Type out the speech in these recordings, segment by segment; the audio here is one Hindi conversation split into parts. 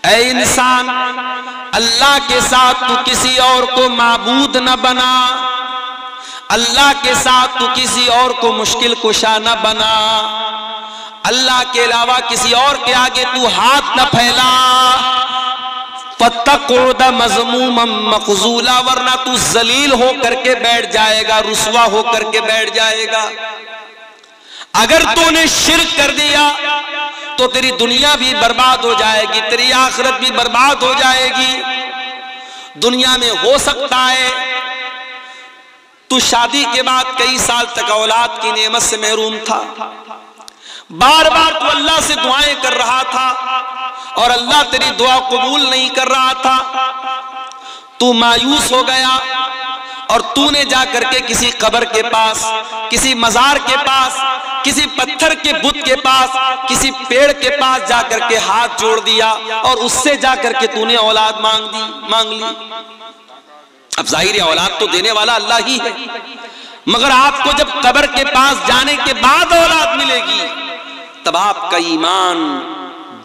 ऐ इंसान, अल्लाह के साथ तू किसी और को माबूद न बना, अल्लाह के साथ तू किसी और को मुश्किल कुशा न बना, अल्लाह के अलावा किसी और के आगे तू हाथ न फैला। फत्तक़ुद मज़मूमम मख़ज़ूला, वरना तू जलील हो करके बैठ जाएगा, रुसवा हो करके बैठ जाएगा। अगर तूने शिर्क कर दिया तो तेरी दुनिया भी बर्बाद हो जाएगी, तेरी आखिरत भी बर्बाद हो जाएगी। दुनिया में हो सकता है तू शादी के बाद कई साल तक औलाद की नेमत से महरूम था, बार बार तू अल्लाह से दुआएं कर रहा था और अल्लाह तेरी दुआ कबूल नहीं कर रहा था। तू मायूस हो गया और तूने जा करके किसी कब्र के पास, किसी मजार के पास, किसी पत्थर के बुत के पास, किसी पेड़ के पास जा करके हाथ जोड़ दिया और उससे जा करके तूने औलाद मांग ली। अब जाहिर है औलाद तो देने वाला अल्लाह ही है, मगर आपको जब कब्र के पास जाने के बाद औलाद मिलेगी तब आपका ईमान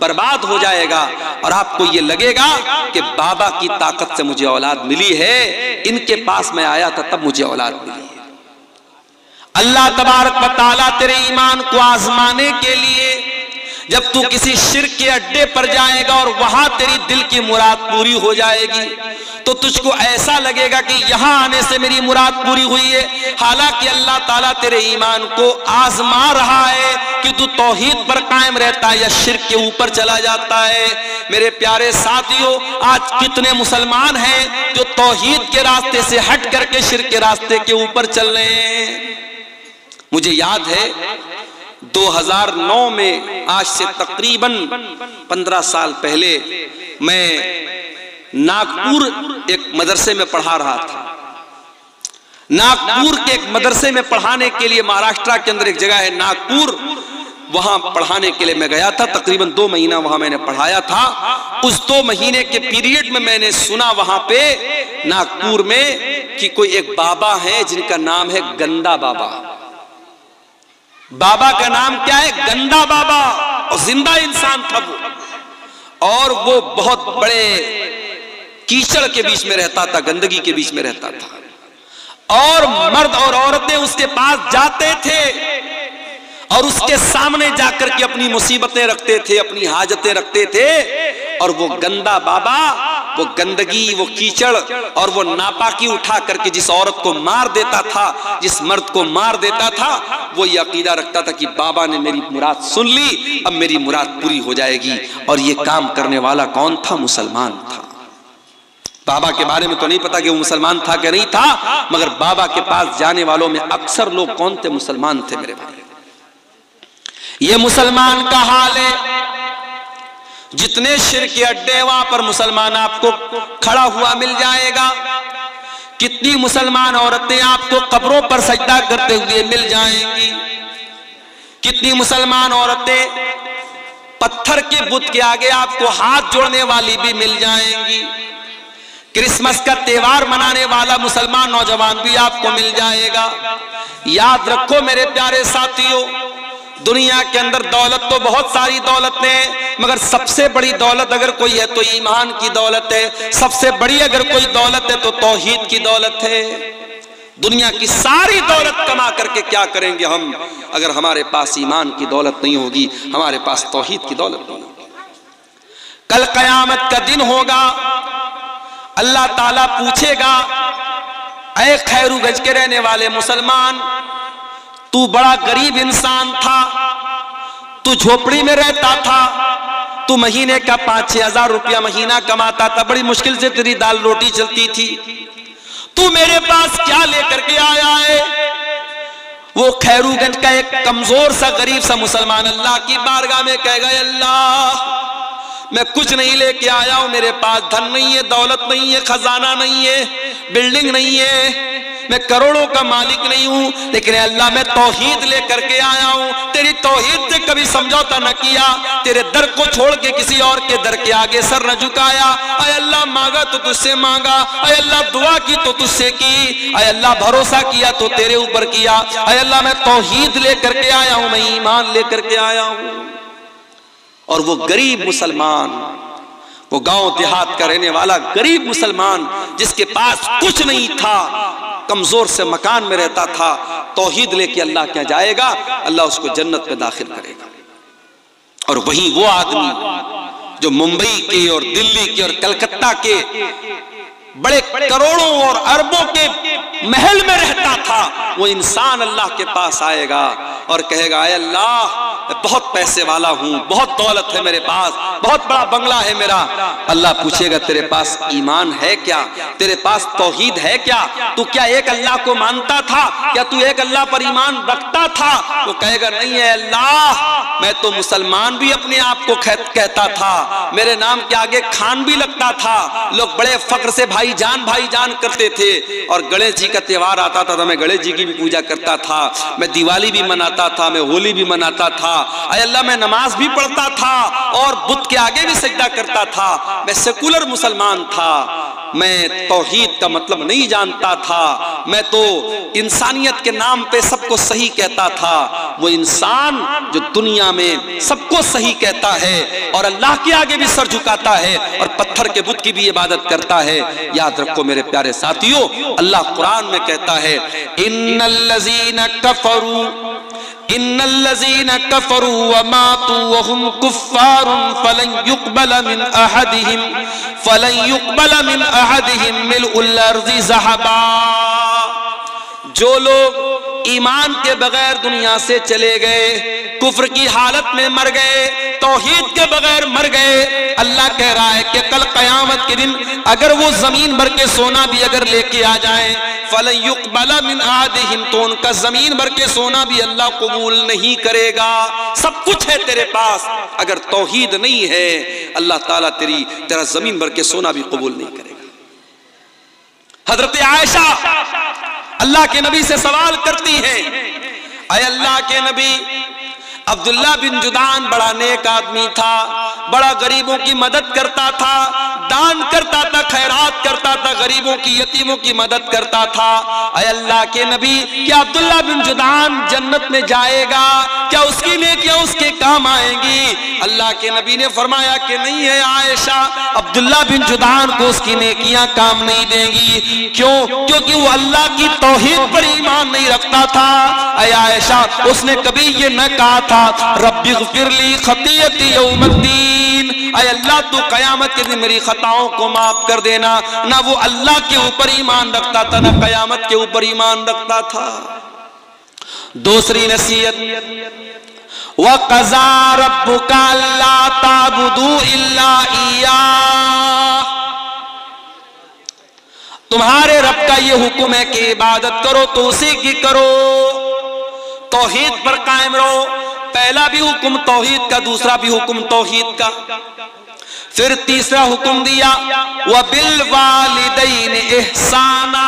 बर्बाद हो जाएगा और आपको ये लगेगा कि बाबा की ताकत से मुझे औलाद मिली है, इनके पास मैं आया था तब मुझे औलाद मिली है। अल्लाह तबारक व तआला तेरे ईमान को आजमाने के लिए जब तू किसी शिर्क के अड्डे पर जाएगा और वहां तेरी दिल की मुराद पूरी हो जाएगी तो तुझको ऐसा लगेगा कि यहां आने से मेरी मुराद पूरी हुई है। हालांकि अल्लाह ताला तेरे ईमान को आजमा रहा है कि तू तौहीद पर कायम रहता है या शिर्क के ऊपर चला जाता है। मेरे प्यारे साथियों, आज कितने मुसलमान हैं जो तौहीद के रास्ते से हट करके शिर्क के रास्ते के ऊपर चल रहे हैं। मुझे याद है 2009 में, आज से तकरीबन 15 साल पहले, मैं नागपुर एक मदरसे में पढ़ा रहा था। नागपुर के एक मदरसे में पढ़ाने के लिए, महाराष्ट्र के अंदर एक जगह है नागपुर, वहां पढ़ाने के लिए मैं गया था। तकरीबन 2 महीना वहां मैंने पढ़ाया था। उस 2 महीने के पीरियड में मैंने सुना वहां पे नागपुर में कि कोई एक बाबा है जिनका नाम है गंदा बाबा। बाबा का नाम क्या है? गंदा बाबा। और जिंदा इंसान था वो, और वो बहुत बड़े कीचड़ के बीच में रहता था, गंदगी के बीच में रहता था, और मर्द और औरतें उसके पास जाते थे और उसके सामने जाकर के अपनी मुसीबतें रखते थे, अपनी हाजतें रखते थे। और वो गंदा बाबा, वो गंदगी, वो कीचड़ और वो नापाकी उठा करके जिस औरत को मार देता था, जिस मर्द को मार देता था, वो ये अकीदा रखता था कि बाबा ने मेरी मुराद सुन ली, अब मेरी मुराद पूरी हो जाएगी। और ये काम करने वाला कौन था? मुसलमान था। बाबा के बारे में तो नहीं पता कि वो मुसलमान था कि नहीं था, मगर बाबा के पास जाने वालों में अक्सर लोग कौन थे? मुसलमान थे। मेरे भाई, ये मुसलमान का हाल है। जितने शिर्क के अड्डे वहां पर मुसलमान आपको खड़ा हुआ मिल जाएगा। कितनी मुसलमान औरतें आपको कब्रों पर सजदा करते हुए मिल जाएंगी। कितनी मुसलमान औरतें पत्थर के बुत के आगे आपको हाथ जोड़ने वाली भी मिल जाएंगी। क्रिसमस का त्योहार मनाने वाला मुसलमान नौजवान भी आपको मिल जाएगा। याद रखो मेरे प्यारे साथियों, दुनिया के अंदर दौलत तो बहुत सारी दौलतें हैं, मगर सबसे बड़ी दौलत अगर कोई है तो ईमान की दौलत है। सबसे बड़ी अगर कोई दौलत है तो तौहीद की दौलत है। दुनिया की सारी दौलत कमा करके क्या करेंगे हम अगर हमारे पास ईमान की दौलत नहीं होगी, हमारे पास तौहीद की दौलत नहीं होगी। कल कयामत का दिन होगा, अल्लाह ताला पूछेगा, ऐ खैरूगंज के रहने वाले मुसलमान, तू बड़ा गरीब इंसान था, तू झोपड़ी में रहता था, तू महीने का 5-6 हजार रुपया महीना कमाता था, बड़ी मुश्किल से तेरी दाल रोटी चलती थी, तू मेरे पास क्या लेकर के आया है? वो खैरूगंज का एक कमजोर सा गरीब सा मुसलमान अल्लाह की बारगाह में कहेगा, अल्लाह मैं कुछ नहीं लेके आया हूं, मेरे पास धन नहीं है, दौलत नहीं है, खजाना नहीं है, बिल्डिंग नहीं है, मैं करोड़ों का मालिक नहीं हूं, लेकिन अल्लाह मैं तौहीद लेकर के आया हूं। तेरी तौहीद से कभी समझौता न किया, तेरे दर को छोड़ के किसी और के दर के आगे सर न झुकाया। अय अल्लाह मांगा तो तुझसे मांगा, अय अल्लाह दुआ की तो तुझसे की, अय अल्लाह भरोसा किया तो तेरे ऊपर किया, अय अल्लाह मैं तौहीद लेकर के आया हूं, मैं ईमान लेकर के आया हूं। और वो गरीब मुसलमान, वो गांव देहात का रहने वाला गरीब मुसलमान जिसके पास कुछ नहीं था, कमजोर से मकान में रहता था, तौहीद लेके अल्लाह क्या जाएगा, अल्लाह उसको जन्नत में दाखिल करेगा। और वहीं वो आदमी जो मुंबई के और दिल्ली के और कलकत्ता के बड़े करोड़ों और अरबों के महल में रहता था, वो इंसान अल्लाह के पास आएगा और कहेगा, ऐ अल्लाह मैं बहुत पैसे वाला हूं, बहुत दौलत है मेरे पास, बहुत बड़ा बंगला है मेरा। अल्लाह पूछेगा तेरे पास ईमान है क्या, तेरे पास तौहीद है क्या, तू क्या एक अल्लाह को मानता था, क्या तू एक अल्लाह पर ईमान रखता था? वो कहेगा नहीं है अल्लाह, मैं तो मुसलमान भी अपने आप को कहता था, मेरे नाम के आगे खान भी लगता था, लोग बड़े फख्र से भाईजान करते थे, और गणेश जी का त्योहार आता था तो मैं गणेश जी की भी पूजा करता था, मैं दिवाली भी मनाता था, मैं होली भी मनाता था, ऐ अल्लाह मैं नमाज भी पढ़ता था और बुत के आगे भी सजदा करता था, मैं सेकुलर मुसलमान था, मैं तौहीद का मतलब नहीं जानता था, मैं तो इंसानियत के नाम पे सबको सही कहता था। वो इंसान जो दुनिया में सबको सही कहता है और अल्लाह के आगे भी सर झुकाता है और पत्थर के बुत की भी इबादत करता है, याद रखो मेरे प्यारे साथियों, अल्लाह कुरान में कहता है, इन्नल्लज़ीना कफरू व मातू व हुम कुफ्फारुन फलन युक़बल मिन अहदिहिम मिल्उल अर्ज़ि ज़हबा। जो लोग ईमान के बगैर दुनिया से चले गए, कुफ्र की हालत में मर गए, तौहीद के बगैर मर गए, अल्लाह कह रहा है कि कल कयामत के दिन अगर वो जमीन भर के सोना भी अगर लेके आ जाए, फलन युक़बल मिन अहदिहिम, तो उनका जमीन भर के सोना भी अल्लाह कबूल नहीं करेगा। सब कुछ है तेरे पास, अगर तौहीद नहीं है अल्लाह ताला तेरा जमीन भर के सोना भी कबूल नहीं करेगा। हजरत आयशा अल्लाह के नबी से सवाल करती हैं, अय अल्लाह के नबी, अब्दुल्ला बिन जुदान बड़ा नेक आदमी था, बड़ा गरीबों की मदद करता था, दान करता था, खैरात करता था, गरीबों की यतीमों की मदद करता था। अय अल्लाह के नबी, क्या अब्दुल्ला बिन जुदान जन्नत में जाएगा? क्या उसकी नेकियां उसके काम आएंगी? अल्लाह के नबी ने फरमाया कि नहीं है आयशा, अब्दुल्ला बिन जुदान को उसकी नेकियां काम नहीं देंगी। क्यों? क्योंकि वो अल्लाह की तौहीद पर ईमान नहीं रखता था। अय आयशा, उसने कभी ये न कहा था रब्बिग़फिरली खतीयती यौमद्दीन, अय अल्लाह तू कयामत के दिन मेरी खताओं को माफ कर देना। ना वो अल्लाह के ऊपर ईमान रखता था, ना कयामत के ऊपर ईमान रखता था। दूसरी नसीहत, वक़ज़ा रब्बुका अल्ला ताबुदू इल्ला इय्याह, तुम्हारे रब का ये हुक्म है कि इबादत करो तो उसी की करो, तौहीद पर कायम रहो। पहला भी हुक्म तौहीद का, दूसरा भी हुक्म तौहीद का। फिर तीसरा हुक्म दिया, व बिल वालिदैन इहसाना,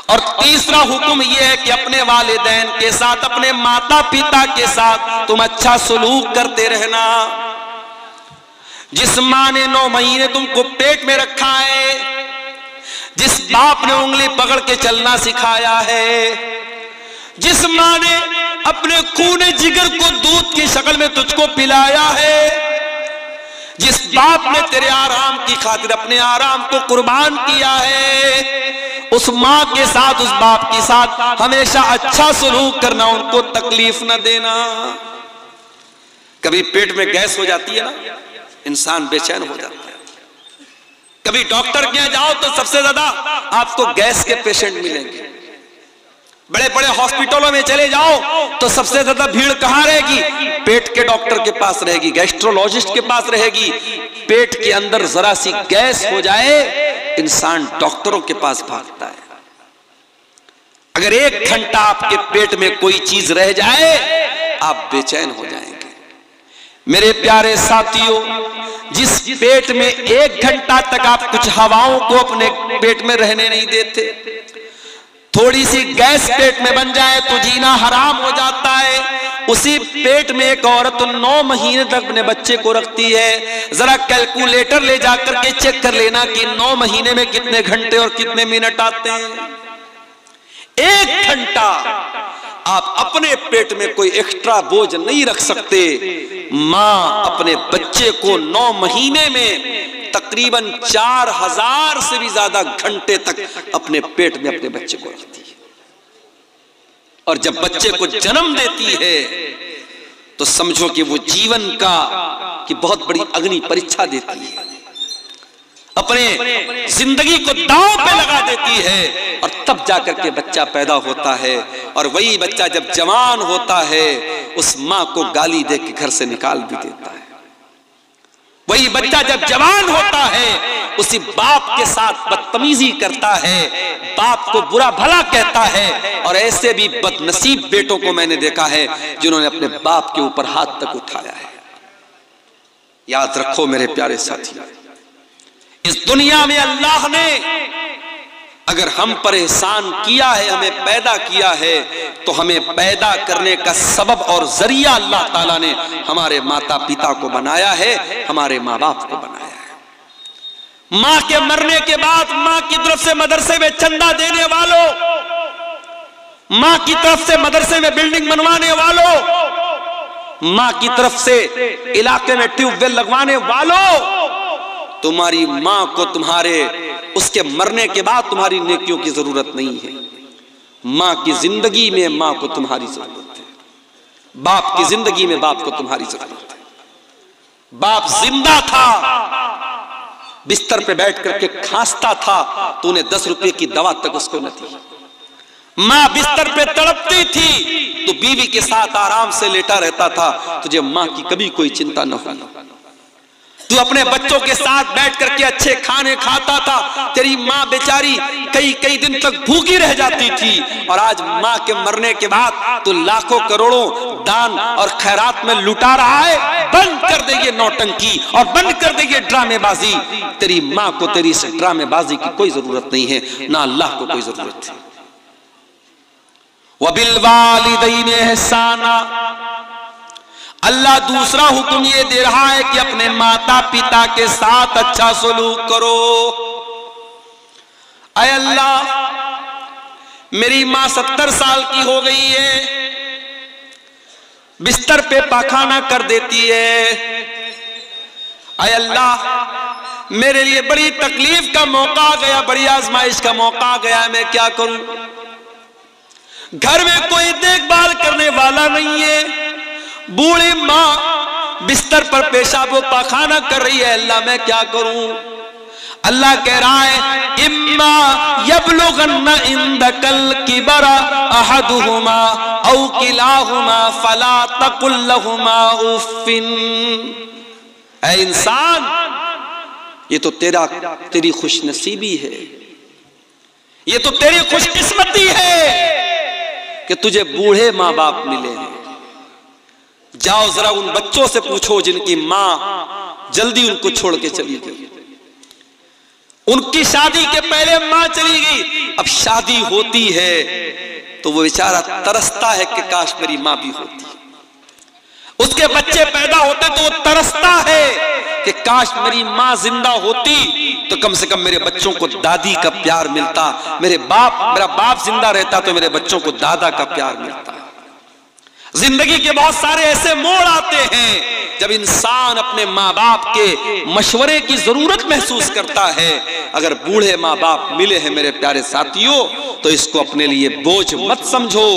और तीसरा हुक्म यह है कि अपने वालिदैन के साथ, अपने माता पिता के साथ तुम अच्छा सलूक करते रहना। जिस माँ ने 9 महीने तुमको पेट में रखा है, जिस बाप ने उंगली पकड़ के चलना सिखाया है, जिस माँ ने अपने खूने जिगर को दूध की शक्ल में तुझको पिलाया है, जिस बाप ने तेरे आराम की खातिर अपने आराम को कुर्बान किया है, उस माँ के साथ, उस बाप के साथ हमेशा अच्छा सलूक करना, उनको तकलीफ न देना। कभी पेट में गैस हो जाती है ना, इंसान बेचैन हो जाता है। कभी डॉक्टर के यहाँ जाओ तो सबसे ज्यादा आपको गैस के पेशेंट मिलेंगे। बड़े बड़े हॉस्पिटलों में चले जाओ तो सबसे ज्यादा भीड़ कहाँ रहेगी? पेट के डॉक्टर के पास रहेगी, गैस्ट्रोलॉजिस्ट के पास रहेगी। पेट के अंदर जरा सी गैस हो जाए, इंसान डॉक्टरों के पास भागता है। अगर 1 घंटा आपके पेट में कोई चीज रह जाए, आप बेचैन हो जाएंगे। मेरे प्यारे साथियों, जिस पेट में 1 घंटा तक आप कुछ हवाओं को अपने पेट में रहने नहीं देते, थोड़ी सी गैस पेट में बन जाए तो जीना हराम हो जाता है। उसी पेट में एक औरत 9 महीने तक अपने बच्चे को रखती है। जरा कैलकुलेटर ले जाकर के चेक कर लेना कि 9 महीने में कितने घंटे और कितने मिनट आते हैं। 1 घंटा आप अपने पेट में कोई एक्स्ट्रा बोझ नहीं रख सकते। माँ अपने बच्चे को 9 महीने में तकरीबन 4000 से भी ज्यादा घंटे तक अपने पेट में अपने बच्चे को रखती है, और जब बच्चे को जन्म देती है तो समझो कि वो जीवन की बहुत बड़ी अग्नि परीक्षा देती है, अपने जिंदगी को दांव पे लगा देती है, और तब जाकर के बच्चा पैदा होता है। और वही बच्चा जब जवान होता है उस माँ को गाली दे के घर से निकाल भी देता है। वही बच्चा जब जवान होता है उसी बाप के साथ बदतमीजी करता है, बाप को बुरा भला कहता है। और ऐसे भी बदनसीब बेटों को मैंने देखा है जिन्होंने अपने बाप के ऊपर हाथ तक उठाया है। याद रखो मेरे प्यारे साथी, इस दुनिया में अल्लाह ने अगर हम पर एहसान किया है, हमें पैदा किया है, तो हमें पैदा करने का सबब और जरिया अल्लाह ताला ने हमारे माता पिता को बनाया है, हमारे माँ बाप को बनाया है। माँ के मरने के बाद माँ की तरफ से मदरसे में चंदा देने वालों, माँ की तरफ से मदरसे में बिल्डिंग बनवाने वालों, माँ की तरफ से इलाके में ट्यूबवेल लगवाने वालों, तुम्हारी माँ को तुम्हारे उसके मरने के बाद तुम्हारी नेकियों की जरूरत नहीं है। माँ की जिंदगी में माँ को तुम्हारी जरूरत है, बाप की जिंदगी में बाप को तुम्हारी जरूरत है। बाप जिंदा था, बिस्तर पे बैठ करके खांसता था तो उन्हें 10 रुपए की दवा तक उसको न थी। माँ बिस्तर पे तड़पती थी तो बीवी के साथ आराम से लेटा रहता था, तुझे माँ की कभी कोई चिंता न हुई। तू अपने बच्चों के साथ बैठ करके अच्छे खाने खाता था, तेरी माँ बेचारी कई कई दिन तक भूखी रह जाती थी। और आज माँ के मरने के बाद तू लाखों करोड़ों दान और खैरात में लुटा रहा है। बंद कर दे ये नौटंकी और बंद कर दे ये ड्रामेबाजी। तेरी माँ को तेरी इस ड्रामेबाजी की कोई जरूरत नहीं है, ना अल्लाह को कोई जरूरत है। वबिल वालिदैन एहसाना, अल्लाह दूसरा हुक्म ये दे रहा है कि अपने माता पिता के साथ अच्छा सलूक करो। अय अल्लाह, मेरी माँ 70 साल की हो गई है, बिस्तर पे पाखाना कर देती है। अय अल्लाह, मेरे लिए बड़ी तकलीफ का मौका आ गया, बड़ी आजमाइश का मौका आ गया, मैं क्या करूं? घर में कोई देखभाल करने वाला नहीं है, बूढ़ी माँ बिस्तर पर पेशाब व पाखाना कर रही है, अल्लाह मैं क्या करूं? अल्लाह कह रहा है इम्मा यबलुगन्ना इंदकल किबरा अहदुहुमा औ किलाहुमा फला तकुल लहुमा उफ्फिन। ऐ इंसान, ये तो तेरी खुशनसीबी है, ये तो तेरी खुशकिस्मती है कि तुझे बूढ़े माँ बाप मिले हैं। जाओ जरा उन बच्चों से पूछो जिनकी माँ जल्दी उनको छोड़ के चली गई, उनकी शादी के पहले माँ चली गई, अब शादी होती है तो वो बेचारा तरसता है कि काश मेरी माँ भी होती। उसके बच्चे पैदा होते तो वो तरसता है कि काश मेरी माँ जिंदा होती तो कम से कम मेरे बच्चों को दादी का प्यार मिलता, मेरा बाप जिंदा रहता तो मेरे बच्चों को दादा का प्यार मिलता। जिंदगी के बहुत सारे ऐसे मोड़ आते हैं जब इंसान अपने माँ बाप के मशवरे की जरूरत महसूस करता है। अगर बूढ़े माँ बाप मिले हैं मेरे प्यारे साथियों तो इसको अपने लिए बोझ मत समझो।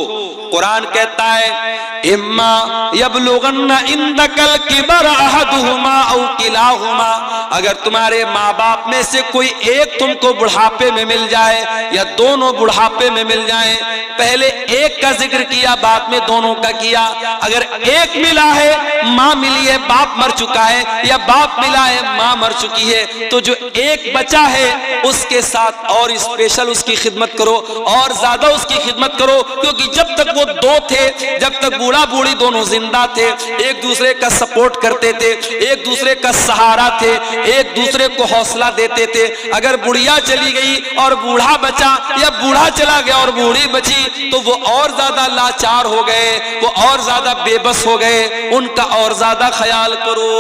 कुरान कहता है इम्मा यबलुगन्ना इंदकल किबर अहदुहुमा औ किलाहुमा, अगर तुम्हारे माँ बाप में से कोई एक तुमको बुढ़ापे में मिल जाए या दोनों बुढ़ापे में मिल जाए, पहले एक का जिक्र किया बाद में दोनों का किया। अगर एक मिला है, माँ मिली है बाप मर चुका है, या बाप मिला है माँ मर चुकी है, तो जो एक बचा है उसके साथ और स्पेशल उसकी खिदमत करो और ज्यादा उसकी खिदमत करो, क्योंकि जब तक वो दो थे, जब तक बूढ़ा बूढ़ी दोनों जिंदा थे, एक दूसरे का सपोर्ट करते थे, एक दूसरे का सहारा थे, एक दूसरे को हौसला देते थे। अगर बुढ़िया चली गई और बूढ़ा बचा या बूढ़ा चला गया और बूढ़ी बची तो वो और ज्यादा लाचार हो गए, वो और ज्यादा बेबस हो गए, उनका और ज्यादा ख्याल करो।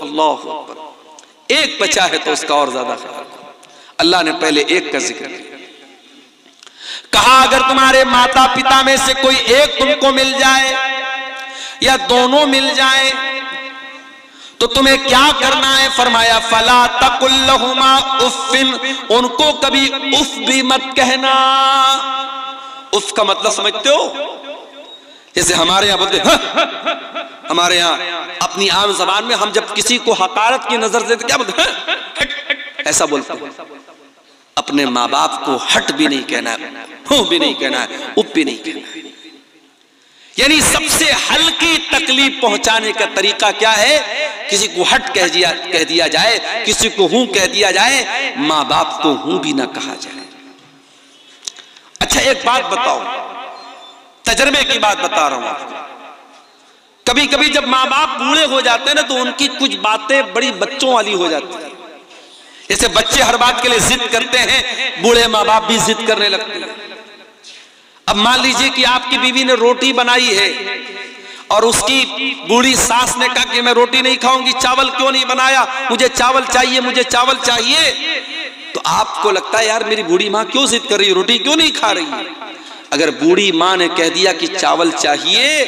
अल्लाह अकबर। एक बचा है तो उसका और ज्यादा ख्याल करो। अल्लाह ने पहले एक का जिक्र किया। कहा अगर तुम्हारे माता पिता में से कोई एक तुमको मिल जाए या दोनों मिल जाए तो तुम्हें क्या करना है? फरमाया फला तकुल लहुमा उफ़्फ़िन, उनको कभी उफ भी मत कहना। उफ का मतलब समझते हो? जैसे हमारे यहां बोलते हैं, हमारे यहां अपनी आम ज़बान में हम जब किसी को हकारत की नजर से क्या बोलते हैं? ऐसा बोलते हैं। अपने माँ बाप को हट भी नहीं कहना है, हूं भी नहीं कहना है, उफ भी नहीं कहना है। यानी सबसे हल्की तकलीफ पहुंचाने का तरीका क्या है? किसी को हट कह दिया जाए, किसी को हूं कह दिया जाए, माँ बाप को हूं भी ना कहा जाए। अच्छा एक बात बताओ, तजर्बे की बात बता रहा हूं आपको। कभी कभी जब माँ बाप बूढ़े हो जाते हैं ना, तो उनकी कुछ बातें बड़ी बच्चों वाली हो जाती है। जैसे बच्चे हर बात के लिए जिद करते हैं, बूढ़े माँ बाप भी जिद करने लगते हैं। अब मान लीजिए कि आपकी बीवी ने रोटी बनाई है और उसकी बूढ़ी सास ने कहा कि मैं रोटी नहीं खाऊंगी, चावल क्यों नहीं बनाया, मुझे चावल चाहिए, मुझे चावल चाहिए। तो आपको लगता है यार मेरी बूढ़ी माँ क्यों जिद कर रही है, रोटी क्यों नहीं खा रही? अगर बूढ़ी माँ ने कह दिया कि चावल चाहिए,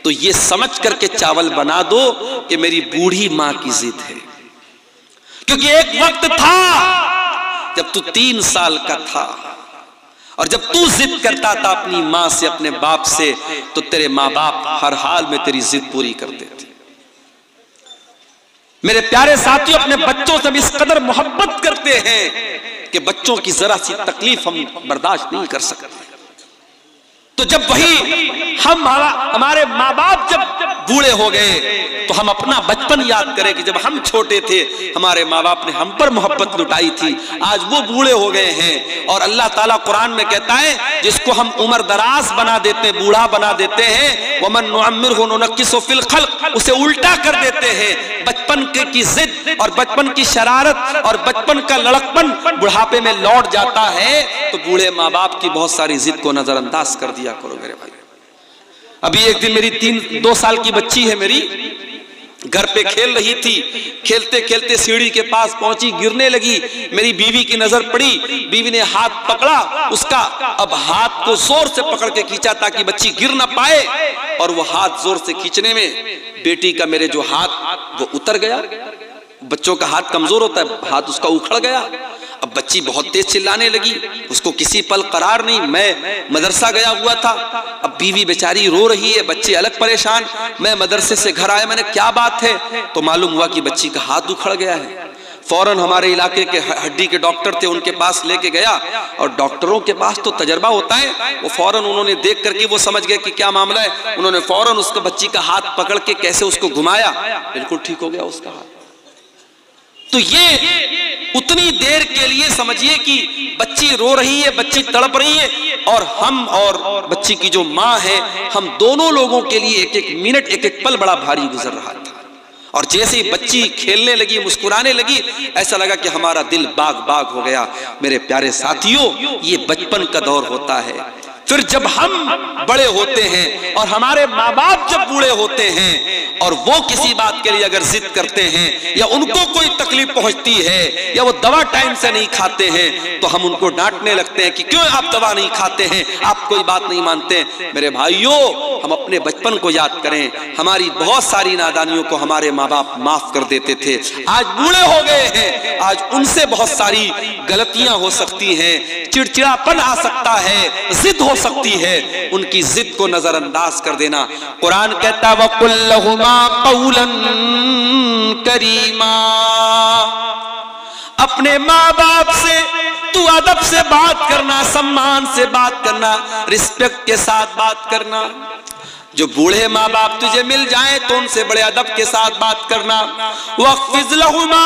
तो ये समझ करके चावल बना दो कि मेरी बूढ़ी माँ की जिद है। क्योंकि एक वक्त था जब तू 3 साल का था और जब तू जिद करता था अपनी माँ से, अपने बाप से, तो तेरे माँ बाप हर हाल में तेरी जिद पूरी करते थे। मेरे प्यारे साथियों, अपने बच्चों से भी इस कदर मोहब्बत करते हैं कि बच्चों की जरा सी तकलीफ हम बर्दाश्त नहीं कर सकते। तो जब वही हमारे माँ बाप जब बूढ़े हो गए, तो हम अपना बचपन याद करें कि जब हम छोटे थे हमारे माँ बाप ने हम पर मोहब्बत लुटाई थी। आज वो बूढ़े हो गए हैं और अल्लाह ताला कुरान में कहता है जिसको हम उम्र दराज बना देते हैं, बूढ़ा बना देते हैं, वमन नुअम्मिरहु नुनक्किसु फिल खल्क, उसे उल्टा कर देते हैं। बचपन की जिद और बचपन की शरारत और बचपन का लड़कपन बुढ़ापे में लौट जाता है। तो बूढ़े माँ बाप की बहुत सारी जिद को नजरअंदाज कर दिया करो मेरे भाई। अभी एक दिन मेरी 2 साल की बच्ची है, मेरी घर पे खेल रही थी, खेलते खेलते सीढ़ी के पास पहुंची, गिरने लगी। मेरी बीवी की नजर पड़ी, बीवी ने हाथ पकड़ा उसका। अब हाथ को जोर से पकड़ के खींचा ताकि बच्ची गिर ना पाए, और वो हाथ जोर से खींचने में बेटी का मेरे जो हाथ वो उतर गया। बच्चों का हाथ कमजोर होता है, हाथ उसका उखड़ गया। अब बच्ची बहुत तेज चिल्लाने लगी, उसको किसी पल करार नहीं। मैं मदरसा गया हुआ था, अब बीवी बेचारी रो रही है, बच्चे अलग परेशान। मैं मदरसे से घर आया, मैंने क्या बात है, तो मालूम हुआ कि बच्ची का हाथ उखड़ गया है। फौरन हमारे इलाके के हड्डी के डॉक्टर थे, उनके पास लेके गया, और डॉक्टरों के पास तो तजर्बा होता है। वो फौरन उन्होंने देख करके वो समझ गए कि क्या मामला है। उन्होंने फौरन उसको बच्ची का हाथ पकड़ के कैसे उसको घुमाया, बिल्कुल ठीक हो गया उसका हाथ। तो ये उतनी देर के लिए समझिए कि बच्ची रो रही है, बच्ची तड़प रही है, और हम और बच्ची की जो माँ है, हम दोनों लोगों के लिए एक एक मिनट, एक एक पल बड़ा भारी गुजर रहा था। और जैसे ही बच्ची खेलने लगी, मुस्कुराने लगी, ऐसा लगा कि हमारा दिल बाग बाग हो गया। मेरे प्यारे साथियों, ये बचपन का दौर होता है। फिर जब हम बड़े होते हैं और हमारे माँ बाप जब बूढ़े होते हैं और वो किसी बात के लिए अगर जिद करते हैं या उनको कोई तकलीफ पहुंचती है या वो दवा टाइम से नहीं खाते हैं, तो हम उनको डांटने लगते हैं कि क्यों आप दवा नहीं खाते हैं, आप कोई बात नहीं मानते। मेरे भाइयों, हम अपने बचपन को याद करें। हमारी बहुत सारी नादानियों को हमारे माँ बाप माफ कर देते थे। आज बूढ़े हो गए हैं, आज उनसे बहुत सारी गलतियां हो सकती हैं, चिड़चिड़ापन आ सकता है, जिद हो सकती है। उनकी जिद को नजरअंदाज कर देना। कुरान कहता है वकुल लहुमा कौलन करीमा, अपने माँ बाप से तू अदब से बात करना, सम्मान से बात करना, रिस्पेक्ट के साथ बात करना। जो बूढ़े माँ बाप तुझे मिल जाए तो उनसे बड़े अदब के साथ बात करना। वक़्फ़िज़ लहुमा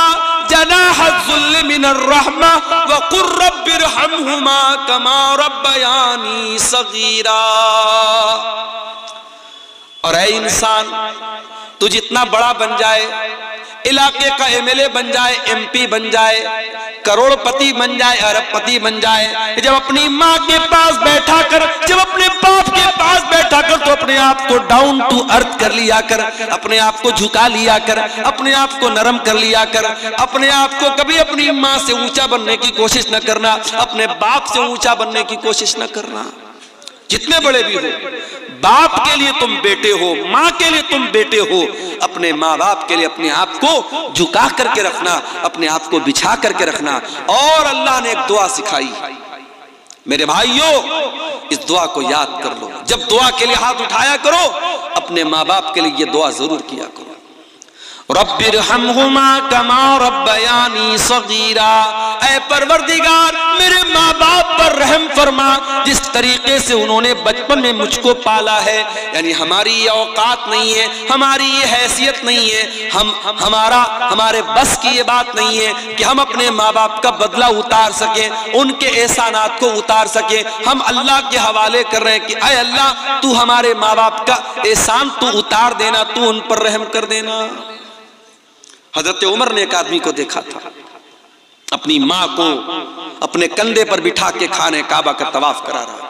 जनाहज़्ज़ुल्लि मिनर रहमा वक़ुर रब्बिरहमहुमा कमा रब्बयानी सगीरा। और ऐ इंसान, तू जितना बड़ा बन जाए, इलाके का एमएलए बन जाए, एमपी बन जाए, करोड़पति बन जाए, अरबपति बन जाए, जब अपनी माँ के पास बैठा कर, जब अपने बाप के पास बैठा कर, तो अपने आप को डाउन टू अर्थ कर लिया कर, अपने आप को झुका लिया कर, अपने आप को नरम कर लिया कर, अपने आप को कभी अपनी माँ से ऊंचा बनने की कोशिश न करना, अपने बाप से ऊंचा बनने की कोशिश न करना। जितने बड़े भी हो, बाप के लिए तुम बेटे हो, माँ के लिए तुम बेटे हो, अपने माँ बाप के लिए अपने आप को झुका करके रखना, अपने आप को बिछा करके रखना। और अल्लाह ने एक दुआ सिखाई, मेरे भाइयों इस दुआ को याद कर लो, जब दुआ के लिए हाथ उठाया करो, अपने माँ बाप के लिए ये दुआ जरूर किया करो। रब्बिरहमहुमा कमा रब्बयानी सगीरा, ऐ परवरदिगार मेरे माँ बाप पर रहम फरमा, जिस तरीके से उन्होंने बचपन में मुझको पाला है। यानी हमारी ये औकात नहीं है, हमारी ये हैसियत नहीं है, हमारे बस की ये बात नहीं है कि हम अपने माँ बाप का बदला उतार सकें, उनके एहसानात को उतार सकें। हम अल्लाह के हवाले कर रहे हैं कि ऐ अल्लाह तू हमारे माँ बाप का एहसान तू उतार देना, तू उन पर रहम कर देना। हजरत उमर ने एक आदमी को देखा था, अपनी माँ को अपने कंधे पर बिठा के खाने काबा का तवाफ करा रहा था,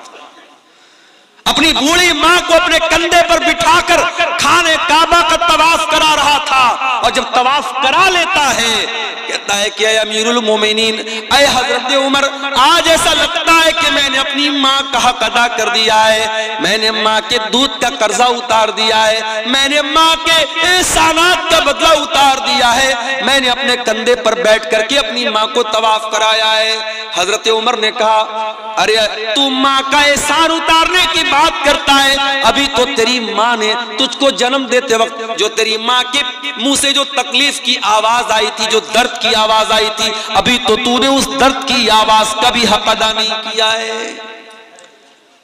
अपनी बूढ़ी माँ को अपने कंधे पर बिठाकर खाने काबा का तवाफ करा रहा था। और जब तवाफ करा लेता है, कहता है कि अमीरुल मोमिनीन, ऐ हजरत उमर, आज ऐसा लगता है कि मैंने अपनी माँ का हक अदा कर दिया है, मैंने माँ के दूध का कर्जा उतार दिया है, मैंने माँ के एहसानात का बदला उतार दिया है, मैंने अपने कंधे पर बैठ करके अपनी माँ को तवाफ कराया है। हजरत उमर ने कहा, अरे तू माँ का एहसान उतारने की बात करता है, अभी तो तेरी माँ ने तुझको जन्म देते वक्त जो तेरी माँ के मुंह से जो तकलीफ की आवाज आई थी, जो दर्द की आवाज आई थी, अभी तो तूने उस दर्द की आवाज का भी हक अदा नहीं किया है।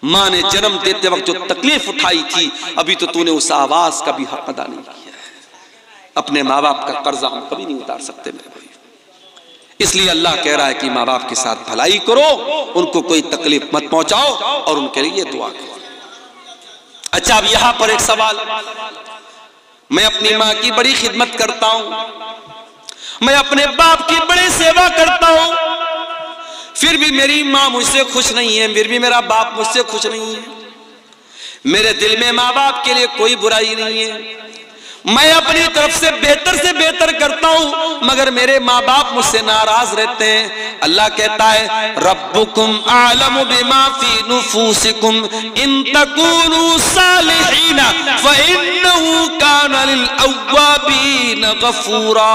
माँ ने जन्म देते वक्त जो तकलीफ उठाई थी, अभी तो तूने उस आवाज का भी हक अदा नहीं किया है। अपने माँ बाप का कर्जा हम कभी नहीं उतार सकते मेरे भाई। इसलिए अल्लाह कह रहा है कि माँ बाप के साथ भलाई करो, उनको कोई तकलीफ मत पहुंचाओ और उनके लिए दुआ करो। अच्छा, अब यहां पर एक सवाल, मैं अपनी माँ की बड़ी खिदमत करता हूं, मैं अपने बाप की बड़ी सेवा करता हूं, फिर भी मेरी माँ मुझसे खुश नहीं है, फिर भी मेरा बाप मुझसे खुश नहीं है, मेरे दिल में माँ बाप के लिए कोई बुराई नहीं है, मैं अपनी तरफ से बेहतर करता हूं, मगर मेरे माँ बाप मुझसे नाराज रहते हैं। अल्लाह कहता है, रब्बुकुम आलमु बिमा फी नुफूसिकुम इन तकूनु सालिहीन फइन्नहु काना लिल अव्वाबीन गफूरा।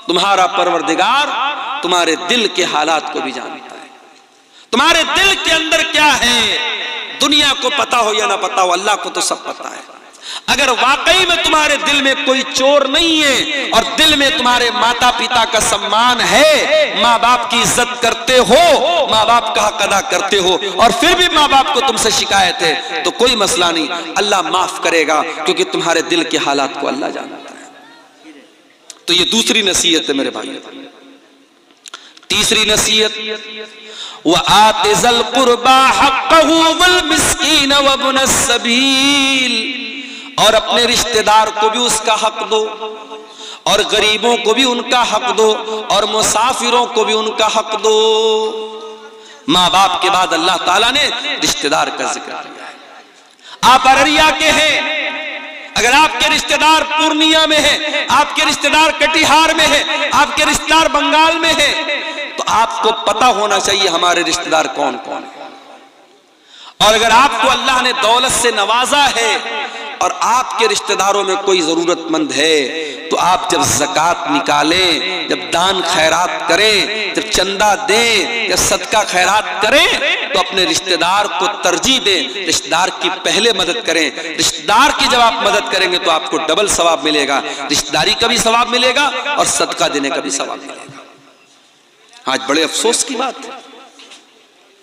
तुम्हारा परवरदिगार तुम्हारे दिल के हालात को भी जानता है, तुम्हारे दिल के अंदर क्या है, दुनिया को पता हो या ना पता हो, अल्लाह को तो सब पता है। अगर वाकई में तुम्हारे दिल में कोई चोर नहीं है और दिल में तुम्हारे माता पिता का सम्मान है, माँ बाप की इज्जत करते हो, माँ बाप का हक अदा करते हो, और फिर भी माँ बाप को तुमसे शिकायत है, तो कोई मसला नहीं, अल्लाह माफ करेगा, क्योंकि तुम्हारे दिल के हालात को अल्लाह जानता है। तो ये दूसरी नसीहत है मेरे भाई। तीसरी नसीहत, व आतिज़ल कुर्बा हक़्क़हु वल मिस्कीन व इब्नस सबील, और अपने रिश्तेदार को भी उसका हक दो, और गरीबों को भी उनका हक दो, और मुसाफिरों को भी उनका हक दो। माँ बाप के बाद अल्लाह ताला ने रिश्तेदार का जिक्र किया है। आप अररिया के हैं, अगर आपके रिश्तेदार पूर्णिया में है, आपके रिश्तेदार कटिहार में है, आपके रिश्तेदार बंगाल में है, तो आपको पता होना चाहिए हमारे रिश्तेदार कौन कौन है। और अगर आपको अल्लाह ने दौलत से नवाजा है और आपके रिश्तेदारों में कोई जरूरतमंद है, तो आप जब ज़कात निकालें, जब दान खैरात करें, जब चंदा दें, जब सदका खैरात करें, तो अपने रिश्तेदार को तरजीह दें, रिश्तेदार की पहले मदद करें। रिश्तेदार की जब आप मदद करेंगे तो आपको डबल सवाब मिलेगा, रिश्तेदारी का भी सवाब मिलेगा और सदका देने का भी सवाब मिलेगा। आज बड़े अफसोस की बात है,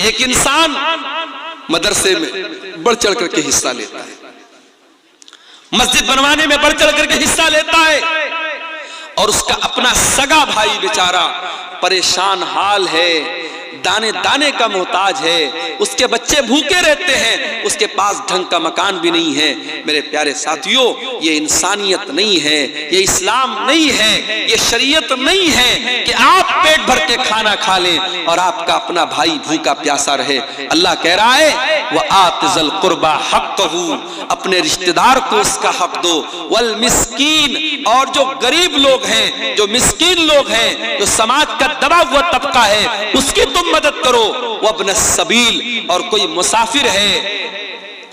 एक इंसान मदरसे में बढ़ चढ़ करके हिस्सा लेता है, मस्जिद बनवाने में बढ़ चढ़ करके हिस्सा लेता है, और उसका अपना सगा भाई बेचारा परेशान हाल है, दाने दाने का मोहताज है, उसके बच्चे भूखे रहते हैं, उसके पास ढंग का मकान भी नहीं है। मेरे प्यारे साथियों, ये इंसानियत नहीं है, ये इस्लाम नहीं है, ये शरीयत नहीं है कि आप पेट भर के खाना खा लें और आपका अपना भाई भूखा प्यासा रहे। अल्लाह कह रहा है वह आतिज़ल कुर्बा हक़्क़हू, अपने रिश्तेदार को उसका हक दो, वल मिस्कीन, और जो गरीब लोग हैं, जो मिस्कीन लोग हैं, जो समाज का दबा हुआ तबका है, उसकी तुम मदद करो। वब्न सबील, और कोई मुसाफिर है,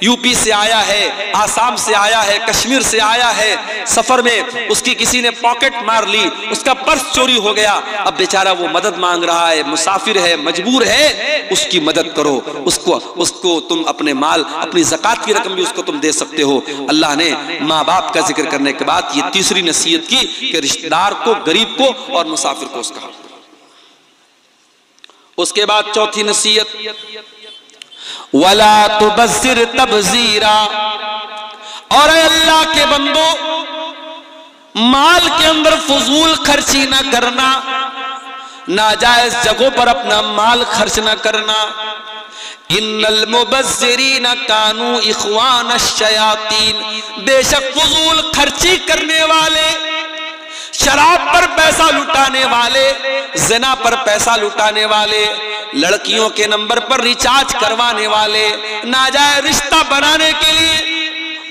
यूपी से आया है, आसाम से आया है, कश्मीर से आया है, सफर में उसकी किसी ने पॉकेट मार ली, उसका पर्स चोरी हो गया, अब बेचारा वो मदद मांग रहा है, मुसाफिर है, मजबूर है, उसकी मदद करो, उसको तुम अपने माल, अपनी ज़कात की रकम भी उसको तुम दे सकते हो। अल्लाह ने माँ बाप का जिक्र करने के बाद ये तीसरी नसीहत की कि रिश्तेदार को, गरीब को और मुसाफिर को उसका हक। उसके बाद चौथी नसीहत, वला तुबज़िर तबज़ीरा, और अल्लाह के बंदो, माल के अंदर फजूल खर्ची ना करना, नाजायज जगहों पर अपना माल खर्च ना करना। इन्नल मुबज़्ज़िरीन कानू इख़वान अश-शयातीन, बेशक फजूल खर्ची करने वाले, शराब पर पैसा लुटाने वाले, ज़िना पर पैसा लुटाने वाले, लड़कियों के नंबर पर रिचार्ज करवाने वाले, नाजायज रिश्ता बनाने के लिए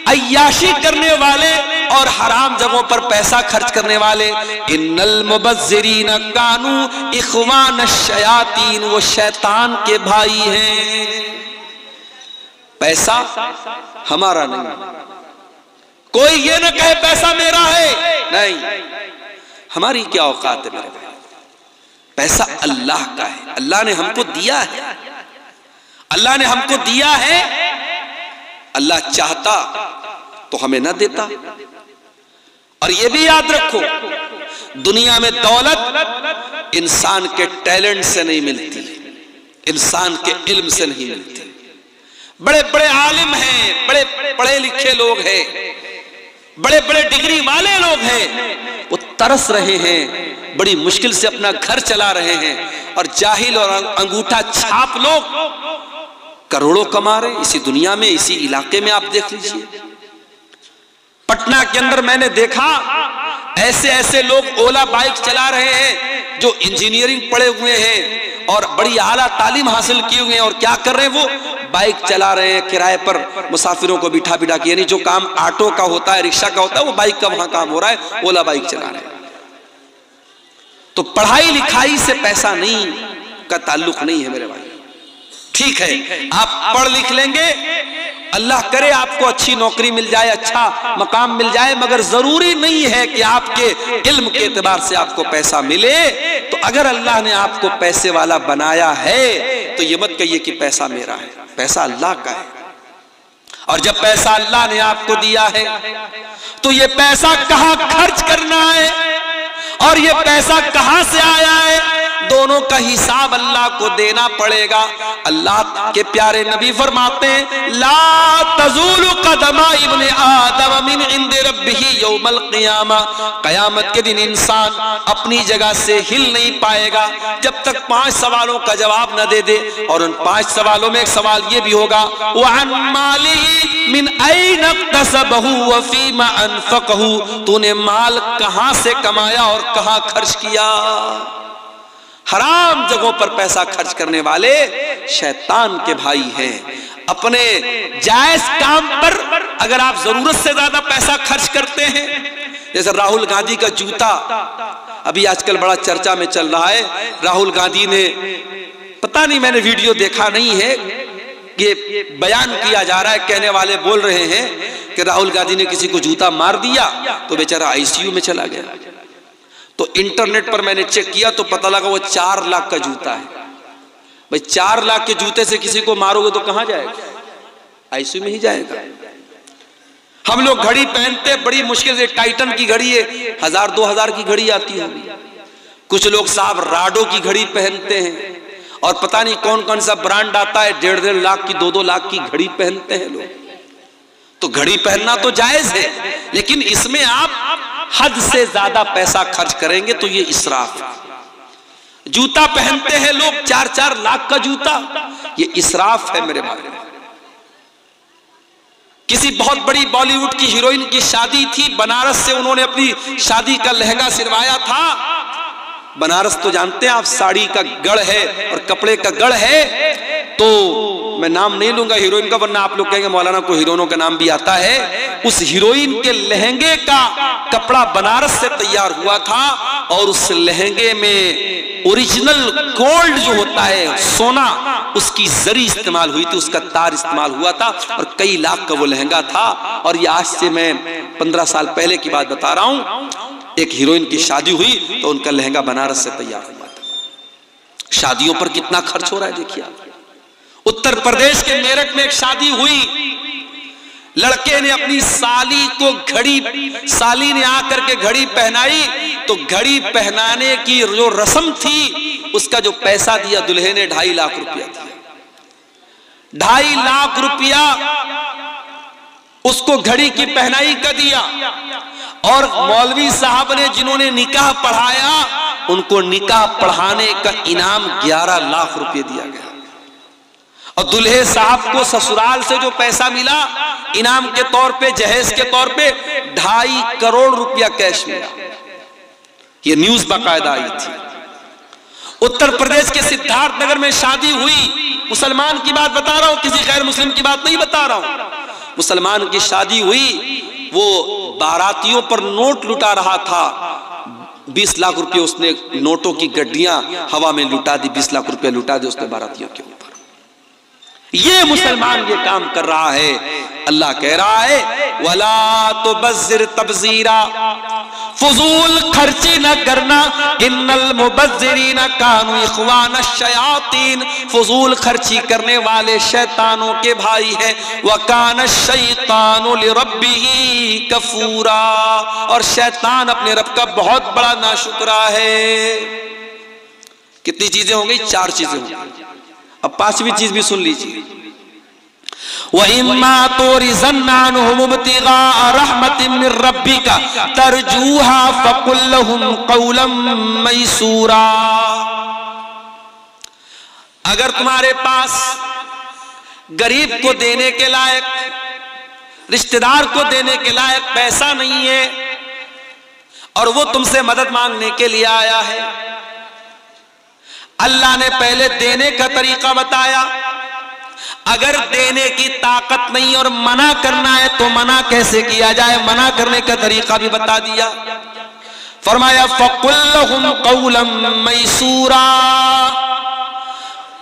अय्याशी करने वाले और हराम जगहों पर पैसा खर्च करने वाले, इन्नल मुबज़्ज़िरीन कानू इख़वान अश-शयातीन, वो शैतान के भाई हैं। पैसा हमारा नहीं, कोई ये ना कहे पैसा मेरा है, नहीं, हमारी क्या औकात है मेरे भाई, पैसा अल्लाह का है, अल्लाह ने हमको दिया है, अल्लाह ने हमको दिया है। अल्लाह चाहता तो हमें ना देता। और ये भी याद रखो, दुनिया में दौलत इंसान के टैलेंट से नहीं मिलती, इंसान के इल्म से नहीं मिलती। बड़े बड़े आलिम हैं, बड़े पढ़े लिखे लोग हैं, बड़े बड़े डिग्री वाले लोग हैं, वो तरस रहे हैं, बड़ी मुश्किल से अपना घर चला रहे हैं, और जाहिल और अंगूठा छाप लोग करोड़ों कमा रहे इसी दुनिया में, इसी इलाके में। आप देख लीजिए, पटना के अंदर मैंने देखा ऐसे ऐसे लोग ओला बाइक चला रहे हैं जो इंजीनियरिंग पढ़े हुए हैं और बड़ी आला तालीम हासिल किए हुए हैं, और क्या कर रहे हैं, वो बाइक चला रहे हैं किराए पर, मुसाफिरों को बिठा बिठा के, यानी जो काम ऑटो का होता है, रिक्शा का होता है, वो बाइक का वहां काम हो रहा है, ओला बाइक चला रहे हैं। तो पढ़ाई लिखाई से पैसा नहीं का ताल्लुक नहीं है मेरे भाई। ठीक है, आप पढ़ लिख लेंगे, अल्लाह करे आपको अच्छी नौकरी मिल जाए, अच्छा मकाम मिल जाए, मगर जरूरी नहीं है कि आपके इल्म के एतबार से आपको पैसा मिले। तो अगर अल्लाह ने आपको पैसे वाला बनाया है तो ये मत कहिए कि पैसा मेरा है, पैसा अल्लाह का है। और जब पैसा अल्लाह ने आपको दिया है तो ये पैसा कहाँ खर्च करना है और ये पैसा कहाँ से आया है, दोनों का हिसाब अल्लाह को देना पड़ेगा। अल्लाह के प्यारे नबी फरमाते हैं, ला तज़ूलु क़दमा इब्ने आदम मिन इंदि रब्बिही यौमल क़ियामा, क़यामत के दिन इंसान अपनी जगह से हिल नहीं पाएगा जब तक 5 सवालों का जवाब न दे दे। और उन 5 सवालों में एक सवाल ये भी होगा, व अन मालिही मिन ऐन इक्तसबहु व फ़ीमा अनफ़क़हु, तूने माल कहाँ से कमाया और कहाँ खर्च किया। हराम जगहों पर पैसा खर्च करने वाले शैतान के भाई हैं। अपने जायज काम पर अगर आप जरूरत से ज्यादा पैसा खर्च करते हैं, जैसे राहुल गांधी का जूता अभी आजकल बड़ा चर्चा में चल रहा है। राहुल गांधी ने, पता नहीं, मैंने वीडियो देखा नहीं है, ये बयान किया जा रहा है, कहने वाले बोल रहे हैं कि राहुल गांधी ने किसी को जूता मार दिया तो बेचारा आईसीयू में चला गया। तो इंटरनेट पर मैंने चेक किया तो पता लगा वो 4 लाख का जूता है। भाई 4 लाख के जूते से किसी को मारोगे तो कहां जाएगा, आईसीयू में ही जाएगा। हम लोग घड़ी पहनते, बड़ी मुश्किल से, टाइटन की घड़ी है, 1000-2000 की घड़ी आती होगी। कुछ लोग साहब राडो की घड़ी पहनते हैं, और पता नहीं कौन कौन सा ब्रांड आता है, 1.5 लाख की, 2-2 लाख की घड़ी पहनते हैं लोग। तो घड़ी पहनना तो जायज है, लेकिन इसमें आप हद से ज्यादा पैसा खर्च करेंगे तो ये इसराफ है। जूता पहनते हैं लोग 4-4 लाख का जूता, ये इसराफ है मेरे भाई। किसी बहुत बड़ी बॉलीवुड की हीरोइन की शादी थी, बनारस से उन्होंने अपनी शादी का लहंगा सिलवाया था। बनारस तो जानते हैं आप, साड़ी का गढ़ है और कपड़े का गढ़ है। तो मैं नाम नहीं लूंगा हीरोइन का, वरना आप लोग कहेंगे मौलाना को हीरोइनों का नाम भी आता है। उस हीरोइन के लहंगे का कपड़ा बनारस से तैयार हुआ था और उस लहंगे में ओरिजिनल गोल्ड जो होता है, सोना, उसकी जरी इस्तेमाल हुई थी, उसका तार इस्तेमाल हुआ था और कई लाख का वो लहंगा था। और ये आज से मैं 15 साल पहले की बात बता रहा हूं। एक हीरोइन की शादी हुई तो उनका लहंगा बनारस से तैयार हुआ था। शादियों पर कितना खर्च हो रहा है देखिए आप। उत्तर प्रदेश के मेरठ में एक शादी हुई, लड़के ने अपनी साली को घड़ी, साली ने आकर के घड़ी पहनाई, तो घड़ी पहनाने की जो रस्म थी उसका जो पैसा दिया दुल्हे ने 2.5 लाख रुपया दिया। 2.5 लाख रुपया उसको घड़ी की पहनाई का दिया। और मौलवी साहब ने जिन्होंने निकाह पढ़ाया, उनको निकाह पढ़ाने का इनाम 11 लाख रुपए दिया गया। और दूल्हे साहब को ससुराल से जो पैसा मिला इनाम के तौर पे, जहेज के तौर पे, 2.5 करोड़ रुपया कैश मिला। ये न्यूज बाकायदा आई थी। उत्तर प्रदेश के सिद्धार्थ नगर में शादी हुई, मुसलमान की बात बता रहा हूं, किसी गैर मुस्लिम की बात नहीं बता रहा हूं। मुसलमान की शादी हुई, वो बारातियों पर नोट लुटा रहा था। 20 लाख रुपए उसने नोटों की गड्डियां हवा में लुटा दी, 20 लाख रुपए लुटा दी उसने बारातियों के ऊपर। ये मुसलमान ये काम कर रहा है। अल्लाह कह रहा है वला तो बज़िर तबज़ीरा, फजूल खर्ची न करना, इन्नल मुबज़्ज़िरीना कानू इख़वान शयातीन, फजूल खर्ची करने वाले शैतानों के भाई हैं। व कान शैतानु लिरब्बिही कफूरा, और शैतान अपने रब का बहुत बड़ा नाशुक्रा है। कितनी चीजें हो गई? 4 चीजें हो गई। अब 5वीं चीज भी सुन लीजिए। वइम्मा तुरिज़न्नाहुम इब्तिगा रहमतिन मिर रब्बिका तरजूहा फकुल लहुम क़ौलन मैसूरा। अगर तुम्हारे पास गरीब को देने के लायक, रिश्तेदार को देने के लायक पैसा नहीं है और वो तुमसे मदद मांगने के लिए आया है, अल्लाह ने पहले देने का तरीका बताया। अगर देने की ताकत नहीं और मना करना है तो मना कैसे किया जाए, मना करने का तरीका भी बता दिया। फरमाया फकुल लहुम क़ौलन मैसूरा,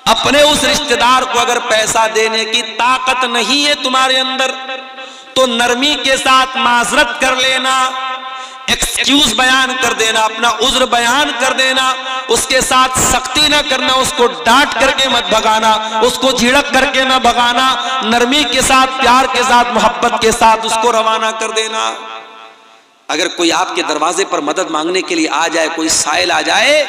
अपने उस रिश्तेदार को अगर पैसा देने की ताकत नहीं है तुम्हारे अंदर तो नरमी के साथ माजरत कर लेना, एक्सक्यूज बयान कर देना, अपना उज्र बयान कर देना, उसके साथ सख्ती ना करना, उसको डांट करके मत भगाना, उसको झिड़क करके ना भगाना, नरमी के साथ, प्यार के साथ, मोहब्बत के साथ उसको रवाना कर देना। अगर कोई आपके दरवाजे पर मदद मांगने के लिए आ जाए, कोई साइल आ जाए,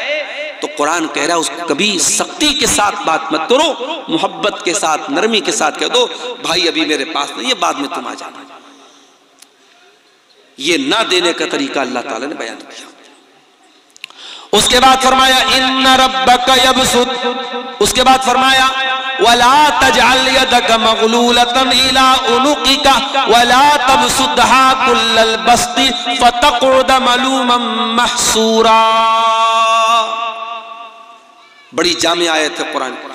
तो कुरान कह रहा है उसको कभी सख्ती के साथ बात मत करो, मोहब्बत के साथ, नरमी के साथ कह दो भाई अभी मेरे पास नहीं है, बाद में तुम आ जाना। ये ना देने का तरीका अल्लाह ताला ने बयान किया। उसके बाद फरमाया इन्ना रब्बका यबसुत, उसके बाद फरमाया वला तजअल यदका मगलूलतन इला उनुकिका वला तबसुतहा कुल्लल बस्ति फतक़उद मलूमन महसूरा। बड़ी जामे आयत है कुरान की।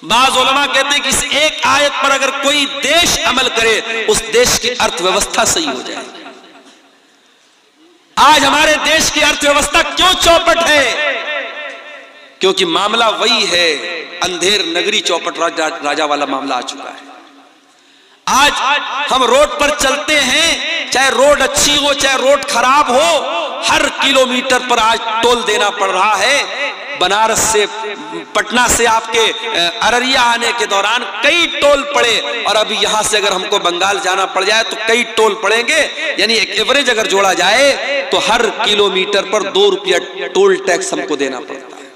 बाज़ उलमा कहते हैं कि इस एक आयत पर अगर कोई देश अमल करे उस देश की अर्थव्यवस्था सही हो जाए। आज हमारे देश की अर्थव्यवस्था क्यों चौपट है? क्योंकि मामला वही है, अंधेर नगरी चौपट राजा वाला मामला आ चुका है। आज हम रोड पर चलते हैं, चाहे रोड अच्छी हो चाहे रोड खराब हो, हर किलोमीटर पर आज टोल देना पड़ रहा है। बनारस से, पटना से आपके अररिया आने के दौरान कई टोल पड़े, और अभी यहां से अगर हमको बंगाल जाना पड़ जाए तो कई टोल पड़ेंगे। यानी एक एवरेज अगर जोड़ा जाए तो हर किलोमीटर पर 2 रुपया टोल टैक्स हमको देना पड़ता है।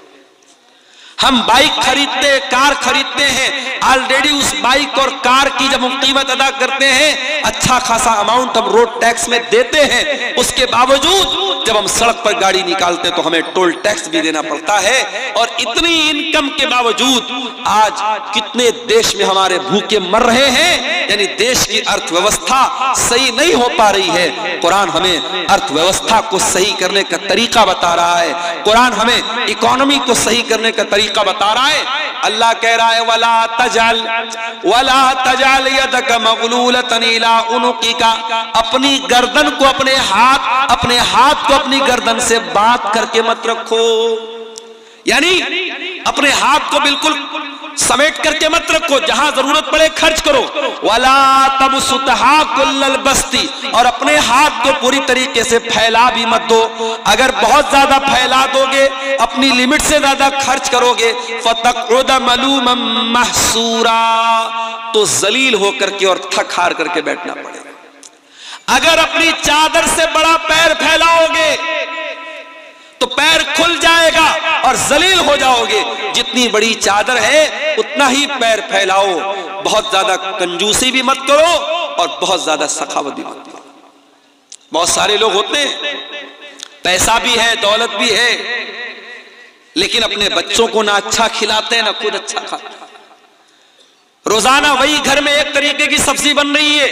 हम बाइक खरीदते, कार खरीदते हैं, ऑलरेडी उस बाइक और कार की जब हम कीमत अदा करते हैं, अच्छा खासा अमाउंट हम रोड टैक्स में देते हैं, उसके बावजूद जब हम सड़क पर गाड़ी निकालते हैं तो हमें टोल टैक्स भी देना पड़ता है। और इतनी इनकम के बावजूद आज कितने देश में हमारे भूखे मर रहे हैं, यानी देश की अर्थव्यवस्था सही नहीं हो पा रही है। कुरान हमें अर्थव्यवस्था को सही करने का तरीका बता रहा है, कुरान हमें इकोनॉमी को सही करने का तरीका बता रहा है। अल्लाह कह रहा है वला तजाल यदक मगलूलतन इला उनुकिका, अपनी गर्दन को अपने हाथ को अपनी गर्दन से बात करके मत रखो, यानी अपने हाथ को बिल्कुल समेट करके मत रखो, जहां जरूरत पड़े खर्च करो। वला तबसुतहा कुल्लल बस्ती, और अपने हाथ को पूरी तरीके से फैला भी मत दो। अगर बहुत ज्यादा फैला दोगे, अपनी लिमिट से ज्यादा खर्च करोगे, फतक़उद मलूमम महसूरा, तो जलील होकर के और थक हार करके बैठना पड़ेगा। अगर अपनी चादर से बड़ा पैर फैलाओगे तो पैर खुल जाएगा और जलील हो जाओगे। जितनी बड़ी चादर है उतना ही पैर फैलाओ, बहुत ज्यादा कंजूसी भी मत करो और बहुत ज्यादा सखावत भी मत करो। बहुत सारे लोग होते हैं, पैसा भी है, दौलत भी है, लेकिन अपने बच्चों को ना अच्छा खिलाते हैं ना खुद अच्छा खाते हैं। रोजाना वही घर में एक तरीके की सब्जी बन रही है,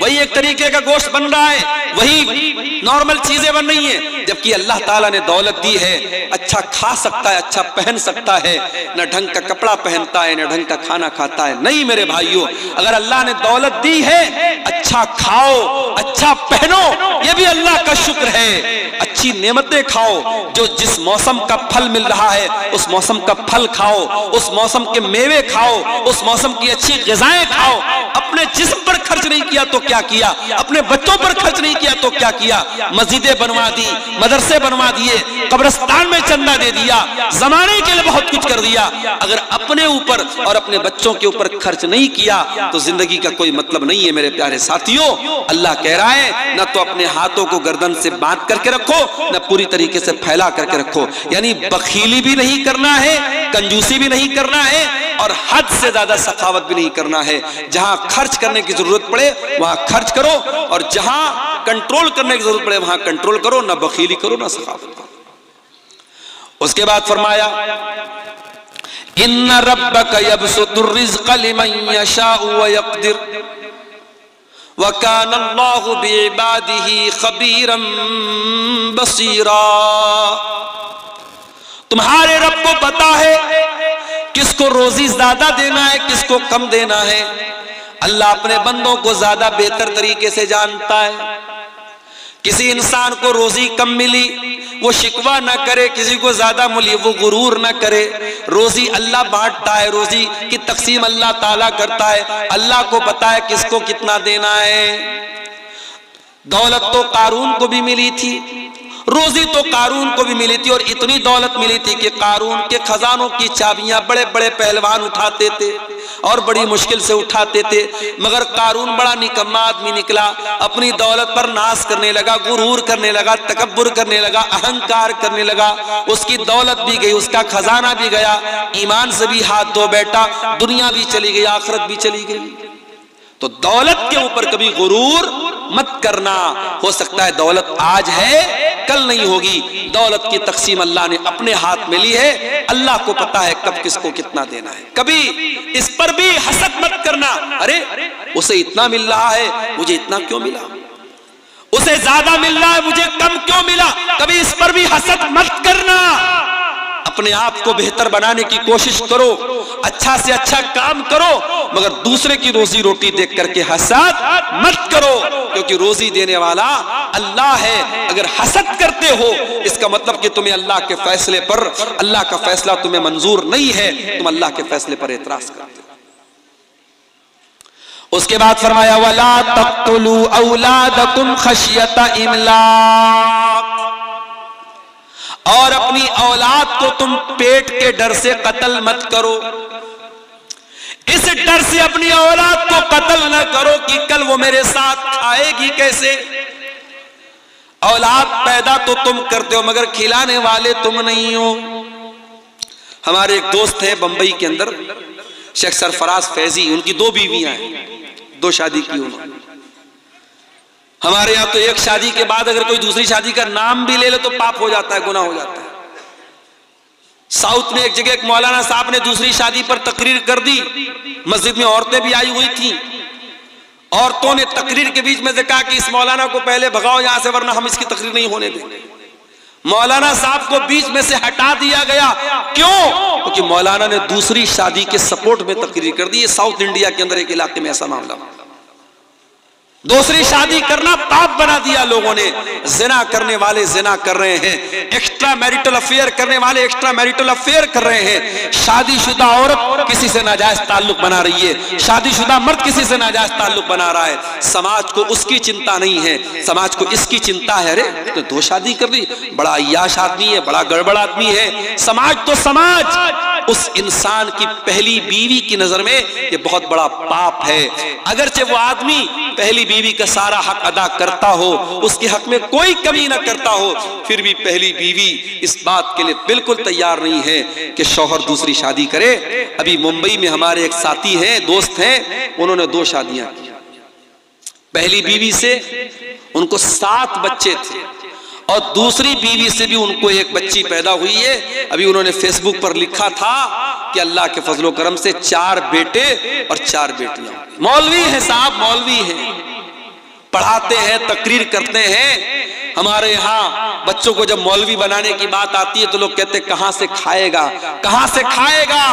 वही एक तरीके का गोश्त बन रहा है, वही नॉर्मल चीजें बन रही हैं, जबकि अल्लाह ताला ने दौलत दी है, अच्छा खा सकता है, अच्छा पहन सकता है, न ढंग का कपड़ा पहनता है, न ढंग का खाना खाता है। नहीं मेरे भाइयों, अगर अल्लाह ने दौलत दी है, अच्छा खाओ, अच्छा पहनो, यह भी अल्लाह का शुक्र है। अच्छी नेमतें खाओ, जो जिस मौसम का फल मिल रहा है उस मौसम का फल खाओ, उस मौसम के मेवे खाओ, उस मौसम की अच्छी ग़िज़ाएं खाओ। अपने जिस्म पर खर्च नहीं किया तो क्या किया, अपने बच्चों पर खर्च नहीं किया तो क्या किया, मस्जिदें बनवा दी, मदरसे बनवा दिए, कब्रिस्तान में चंदा दे दिया, जमाने के लिए बहुत कुछ कर दिया। अगर अपने ऊपर और अपने बच्चों के ऊपर खर्च नहीं किया तो जिंदगी का कोई मतलब नहीं है मेरे प्यारे साथियों। अल्लाह कह रहा है न तो अपने हाथों को गर्दन से बांध करके रखो, न पूरी तरीके से फैला करके रखो, यानी बखीली भी नहीं करना है, कंजूसी भी नहीं करना है और हद से ज्यादा सखावत भी नहीं करना है। जहां खर्च करने की जरूरत पड़े वहां खर्च करो और जहां कंट्रोल करने की जरूरत पड़े वहां कंट्रोल करो, ना बखीली करो ना सखावत करो। उसके बाद फरमाया इन्ना रब्बका यबसुतुर रिज़्क़ लिमन यशाउ व यक़दिर व काना अल्लाहु बिइबादिही खबीरन बसीरा। तुम्हारे रब को पता है किसको रोजी ज्यादा देना है, किसको कम देना है। अल्लाह अपने बंदों को ज्यादा बेहतर तरीके से जानता है। किसी इंसान को रोजी कम मिली वो शिकवा ना करे, किसी को ज्यादा मिली वो गुरूर ना करे। रोजी अल्लाह बांटता है, रोजी की तकसीम अल्लाह ताला करता है। अल्लाह को पता है किसको कितना देना है। दौलत तो कारून को भी मिली थी, रोजी तो कारून को भी मिली थी, और इतनी दौलत मिली थी कि कारून के खजानों की चाबियां बड़े बड़े पहलवान उठाते थे और बड़ी मुश्किल से उठाते थे। मगर कारून बड़ा निकम्मा आदमी निकला, अपनी दौलत पर नाश करने लगा, गुरूर करने लगा, तकब्बुर करने लगा, अहंकार करने लगा। उसकी दौलत भी गई, उसका खजाना भी गया, ईमान से भी हाथ धो बैठा, दुनिया भी चली गई, आखिरत भी चली गई। तो दौलत के ऊपर कभी गुरूर मत करना। हो सकता है दौलत आज है कल नहीं होगी। दौलत की तकसीम अल्लाह ने अपने हाथ में ली है, अल्लाह को पता है कब किसको कितना देना है। कभी इस पर भी हसद मत करना, अरे उसे इतना मिल रहा है मुझे इतना क्यों मिला, उसे ज्यादा मिल रहा है मुझे कम क्यों मिला। कभी इस पर भी हसद मत करना। अपने आप को बेहतर बनाने की कोशिश करो, अच्छा से अच्छा काम करो, मगर दूसरे की रोजी रोटी देख करके हसद मत करो, क्योंकि रोजी देने वाला अल्लाह है। अगर हसद करते हो इसका मतलब कि तुम्हें अल्लाह के फैसले पर, अल्लाह का फैसला तुम्हें मंजूर नहीं है, तुम अल्लाह के फैसले पर एतराज करते हो। उसके बाद फरमाया वला तक़्तुलू औलादकुम खशियता इमलाक, और अपनी औलाद को तुम पेट के डर से कत्ल मत करो। इस डर से अपनी औलाद को कत्ल न करो कि कल वो मेरे साथ खाएगी कैसे। औलाद पैदा तो तुम करते हो मगर खिलाने वाले तुम नहीं हो। हमारे एक दोस्त हैं बंबई के अंदर, शेख सरफराज फैजी, उनकी 2 बीवियां हैं, 2 शादी की उन्होंने। हमारे यहाँ तो एक शादी के बाद अगर कोई दूसरी शादी का नाम भी ले ले तो पाप हो जाता है, गुनाह हो जाता है। साउथ में एक जगह एक मौलाना साहब ने दूसरी शादी पर तकरीर कर दी, मस्जिद में औरतें भी आई हुई थी। औरतों ने तकरीर के बीच में से कहा कि इस मौलाना को पहले भगाओ यहां से, वरना हम इसकी तकरीर नहीं होने देंगे। मौलाना साहब को बीच में से हटा दिया गया। क्यों? क्योंकि मौलाना ने दूसरी शादी के सपोर्ट में तकरीर कर दी। साउथ इंडिया के अंदर एक इलाके में ऐसा मामला, दूसरी शादी करना पाप बना दिया लोगों ने। जिना करने वाले जिना कर रहे हैं, एक्स्ट्रा मैरिटल अफेयर करने वाले एक्स्ट्रा मैरिटल अफेयर कर रहे हैं। शादीशुदा औरत किसी से नाजायज ताल्लुक बना रही है, शादीशुदा मर्द किसी से नाजायज ताल्लुक बना रहा है। समाज को उसकी चिंता नहीं है, समाज को इसकी चिंता है, अरे तो 2 शादी कर दी, बड़ा अय्याश आदमी है, बड़ा गड़बड़ आदमी है। समाज तो समाज उस इंसान की पहली बीवी की नजर में ये बहुत बड़ा पाप है। अगरचे वो आदमी पहली बीवी का सारा हक अदा करता हो, उसके हक में कोई कमी ना करता हो, फिर भी पहली बीवी इस बात के लिए बिल्कुल तैयार नहीं है कि शौहर दूसरी शादी करे। अभी मुंबई में हमारे एक साथी हैं, दोस्त हैं, उन्होंने 2 शादियां की। पहली बीवी से उनको 7 बच्चे थे और दूसरी बीवी से भी उनको एक बच्ची पैदा हुई है। अभी उन्होंने फेसबुक पर लिखा था कि अल्लाह के फजलो करम से 4 बेटे और 4 बेटियां। मौलवी हैं साहब, मौलवी हैं, पढ़ाते हैं, तकरीर करते हैं। हमारे यहाँ बच्चों को जब मौलवी बनाने की बात आती है तो लोग कहते हैं कहां से खाएगा, कहां से खाएगा।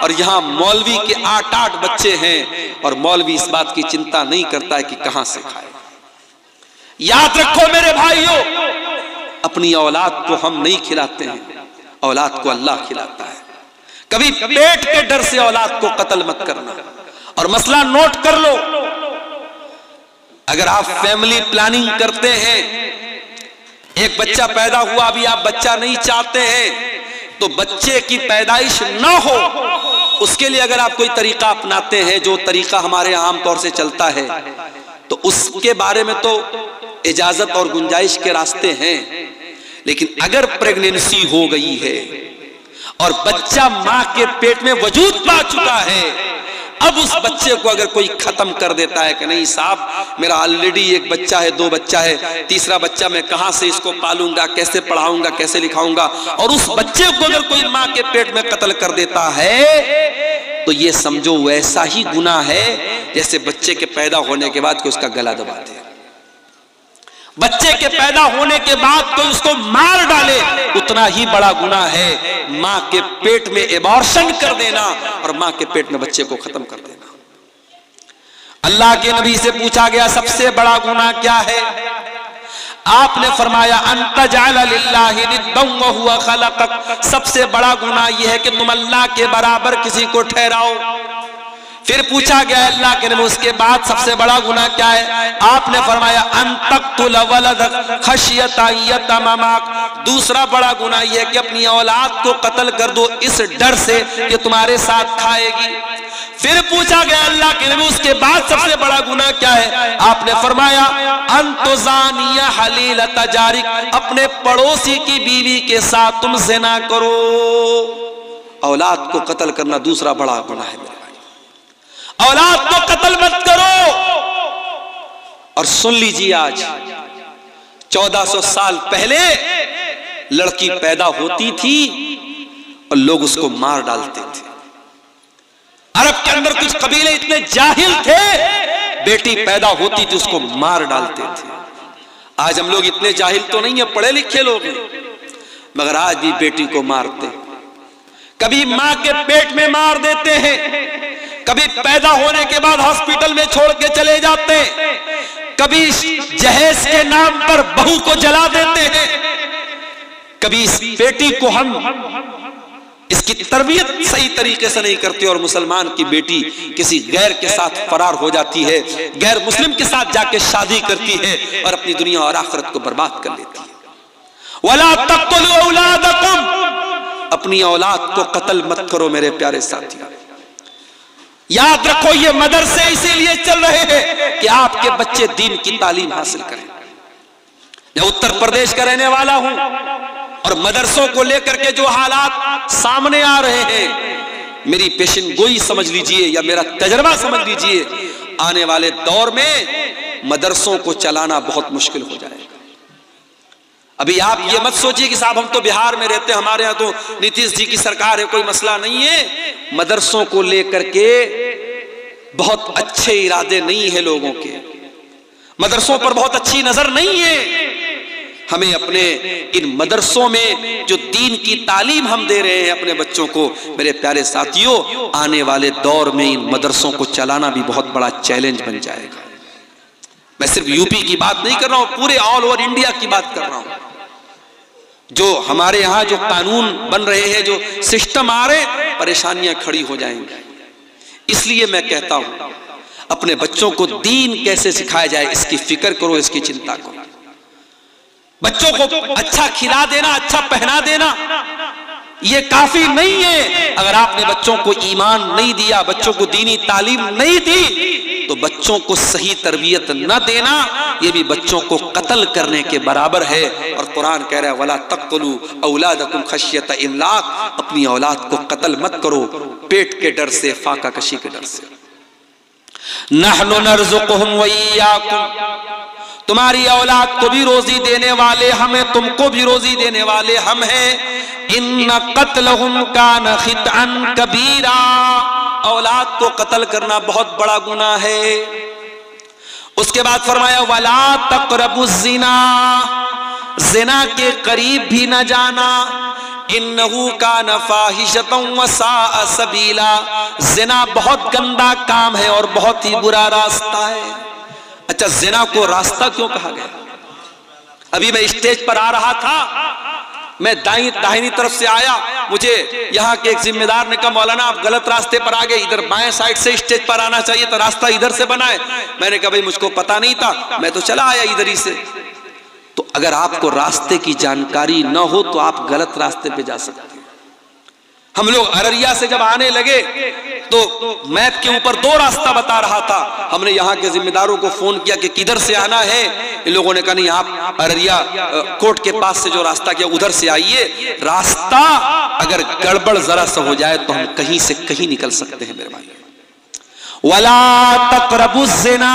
और यहाँ मौलवी के 8-8 बच्चे हैं और मौलवी इस बात की चिंता नहीं करता है कि कहां से खाएगा। याद रखो मेरे भाइयों, अपनी औलाद को हम नहीं खिलाते हैं, औलाद को अल्लाह खिलाता है। कभी पेट के डर से औलाद को कत्ल मत करना। और मसला नोट कर लो, अगर आप फैमिली प्लानिंग करते हैं, एक बच्चा पैदा हुआ, अभी आप बच्चा नहीं चाहते हैं, तो बच्चे की पैदाइश ना हो उसके लिए अगर आप कोई तरीका अपनाते हैं, जो तरीका हमारे आमतौर से चलता है, तो उसके बारे में तो इजाजत और गुंजाइश के रास्ते हैं। लेकिन अगर प्रेगनेंसी हो गई है और बच्चा मां के पेट में वजूद पा चुका है, अब उस बच्चे को अगर कोई खत्म कर देता है कि नहीं साहब मेरा ऑलरेडी 1 बच्चा है, 2 बच्चा है, तीसरा बच्चा मैं कहां से इसको पालूंगा, कैसे पढ़ाऊंगा, कैसे लिखाऊंगा, और उस बच्चे को अगर कोई मां के पेट में कत्ल कर देता है तो ये समझो वैसा ही गुनाह है जैसे बच्चे के पैदा होने के बाद कोई उसका गला दबाते हैं। बच्चे के पैदा होने के बाद कोई उसको मार डाले, उतना ही बड़ा गुनाह है मां के पेट में एबॉर्शन कर देना और मां के पेट में बच्चे को खत्म कर देना। अल्लाह के नबी से पूछा गया सबसे बड़ा गुनाह क्या है? आपने फरमाया अंतजाल लिल्लाहि निद्दन व हुवा खलक़क, सबसे बड़ा गुनाह यह है कि तुम अल्लाह के बराबर किसी को ठहराओ। फिर पूछा गया अल्लाह के नबी उसके बाद सबसे बड़ा गुनाह क्या है? आपने फरमाया अन्तक़्तुल वलदक खशियता यतममाक, दूसरा बड़ा गुनाह यह है कि अपनी औलाद को कत्ल कर दो इस डर से कि तुम्हारे साथ खाएगी। फिर पूछा गया अल्लाह के नबी उसके बाद सबसे बड़ा गुनाह क्या है? आपने फरमाया अंतुज़ानिया हलीलता जारिक, अपने पड़ोसी की बीवी के साथ तुम ज़िना करो। औलाद को कत्ल करना दूसरा बड़ा गुनाह है। औलाद को कत्ल मत करो। और सुन लीजिए, आज 1400 साल पहले लड़की पैदा होती थी और लोग उसको मार डालते थे। अरब के अंदर कुछ कबीले इतने जाहिल थे, बेटी पैदा होती थी उसको मार डालते थे। आज हम लोग इतने जाहिल तो नहीं है, पढ़े लिखे लोग हैं, मगर आज भी बेटी को मारते। कभी मां के पेट में मार देते हैं, कभी पैदा होने के बाद हॉस्पिटल में छोड़ के चले जाते हैं, कभी जहेज के नाम पर बहू को जला देते हैं, कभी इस बेटी को हम इसकी तरबियत सही तरीके से नहीं करते और मुसलमान की बेटी किसी गैर के साथ फरार हो जाती है, गैर मुस्लिम के साथ जाके शादी करती है और अपनी दुनिया और आखिरत को बर्बाद कर लेती है। वला तक़्तुलू औलादकुम, अपनी औलाद को कत्ल मत करो मेरे प्यारे साथियों। याद रखो ये मदरसे इसीलिए चल रहे हैं कि आपके बच्चे दीन की तालीम हासिल करें। मैं उत्तर प्रदेश का रहने वाला हूं, और मदरसों को लेकर के जो हालात सामने आ रहे हैं, मेरी पेशन गोई समझ लीजिए या मेरा तजर्बा समझ लीजिए, आने वाले दौर में मदरसों को चलाना बहुत मुश्किल हो जाएगा। अभी आप ये मत सोचिए कि साहब हम तो बिहार में रहते हैं, हमारे यहाँ तो नीतीश जी की सरकार है, कोई मसला नहीं है। मदरसों को लेकर के बहुत अच्छे इरादे नहीं है लोगों के, मदरसों पर बहुत अच्छी नजर नहीं है। हमें अपने इन मदरसों में जो दीन की तालीम हम दे रहे हैं अपने बच्चों को, मेरे प्यारे साथियों, आने वाले दौर में इन मदरसों को चलाना भी बहुत बड़ा चैलेंज बन जाएगा। मैं सिर्फ यूपी की बात नहीं कर रहा हूं, पूरे ऑल ओवर इंडिया की बात कर रहा हूं। जो हमारे यहाँ जो कानून बन रहे हैं, जो सिस्टम आ रहे, परेशानियां खड़ी हो जाएंगी। इसलिए मैं कहता हूं अपने बच्चों को दीन कैसे सिखाया जाए इसकी फिक्र करो, इसकी चिंता करो। बच्चों को अच्छा खिला देना, अच्छा पहना देना ये काफी नहीं है। अगर आपने बच्चों को ईमान नहीं दिया, बच्चों को दीनी तालीम नहीं दी, तो बच्चों को सही तरबियत न देना ये भी बच्चों को कत्ल करने के बराबर है। और कुरान कह रहा है वला तक़्तुलू औलादकुम खश्यत इमलाक, अपनी औलाद को कत्ल मत करो पेट के डर से, फाका कशी के डर से। नहनु नर्ज़ुकुहुम व इय्याकुम, तुम्हारी औलाद को भी रोजी देने वाले हमें, तुमको भी रोजी देने वाले हम हैं। इन्ना क़त्लहुम कान ख़ितअन कबीरा, औलाद को कत्ल करना बहुत बड़ा गुनाह है। उसके बाद फरमाया वला तक़रबुज़ ज़िना, ज़िना के करीब भी न जाना। इन्नहु कान फ़ाहिशतन व साअ सबीला, ज़िना बहुत गंदा काम है और बहुत ही बुरा रास्ता है। अच्छा, ज़िना को रास्ता क्यों कहा गया? अभी मैं स्टेज पर आ रहा था, मैं दाहिनी तरफ से आया, मुझे यहाँ के एक जिम्मेदार ने कहा मौलाना आप गलत रास्ते पर आ गए, इधर बाएं साइड से स्टेज पर आना चाहिए था, रास्ता इधर से बना है। मैंने कहा भाई मुझको पता नहीं था, मैं तो चला आया इधर ही से। तो अगर आपको रास्ते की जानकारी न हो तो आप गलत रास्ते पे जा सकते हैं। हम लोग अररिया से जब आने लगे तो मैप के ऊपर दो रास्ता बता रहा था। हमने यहाँ के जिम्मेदारों को फोन किया कि किधर से आना है। इन लोगों ने कहा नहीं आप अररिया कोर्ट के पास से जो रास्ता किया उधर से आइए। रास्ता अगर गड़बड़ जरा सा हो जाए तो हम कहीं से कहीं निकल सकते हैं मेरे भाई। वला तक़रबुज़्ज़िना,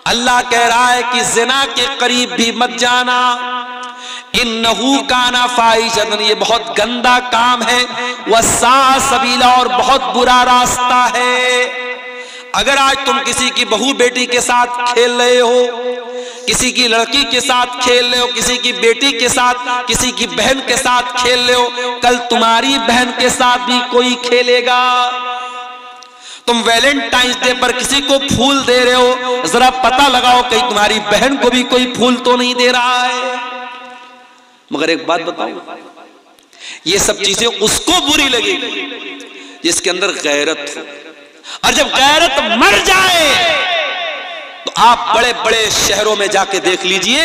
अल्लाह कह रहा है कि ज़िना के करीब भी मत जाना। इन्नहु काना फ़ाहिशतन, ये बहुत गंदा काम है। वस्साअ सबीला, और बहुत बुरा रास्ता है। अगर आज तुम किसी की बहू बेटी के साथ खेल रहे हो, किसी की लड़की के साथ खेल रहे हो, किसी की बेटी के साथ, किसी की बहन के साथ खेल रहे हो, कल तुम्हारी बहन के साथ भी कोई खेलेगा। तुम वैलेंटाइंस डे पर किसी को फूल दे रहे हो, जरा पता लगाओ कहीं तुम्हारी बहन को भी कोई फूल तो नहीं दे रहा है। मगर एक बात बताऊं, ये सब चीजें उसको बुरी लगेगी जिसके अंदर गैरत हो। और जब गैरत मर जाए तो आप बड़े बड़े शहरों में जाके देख लीजिए,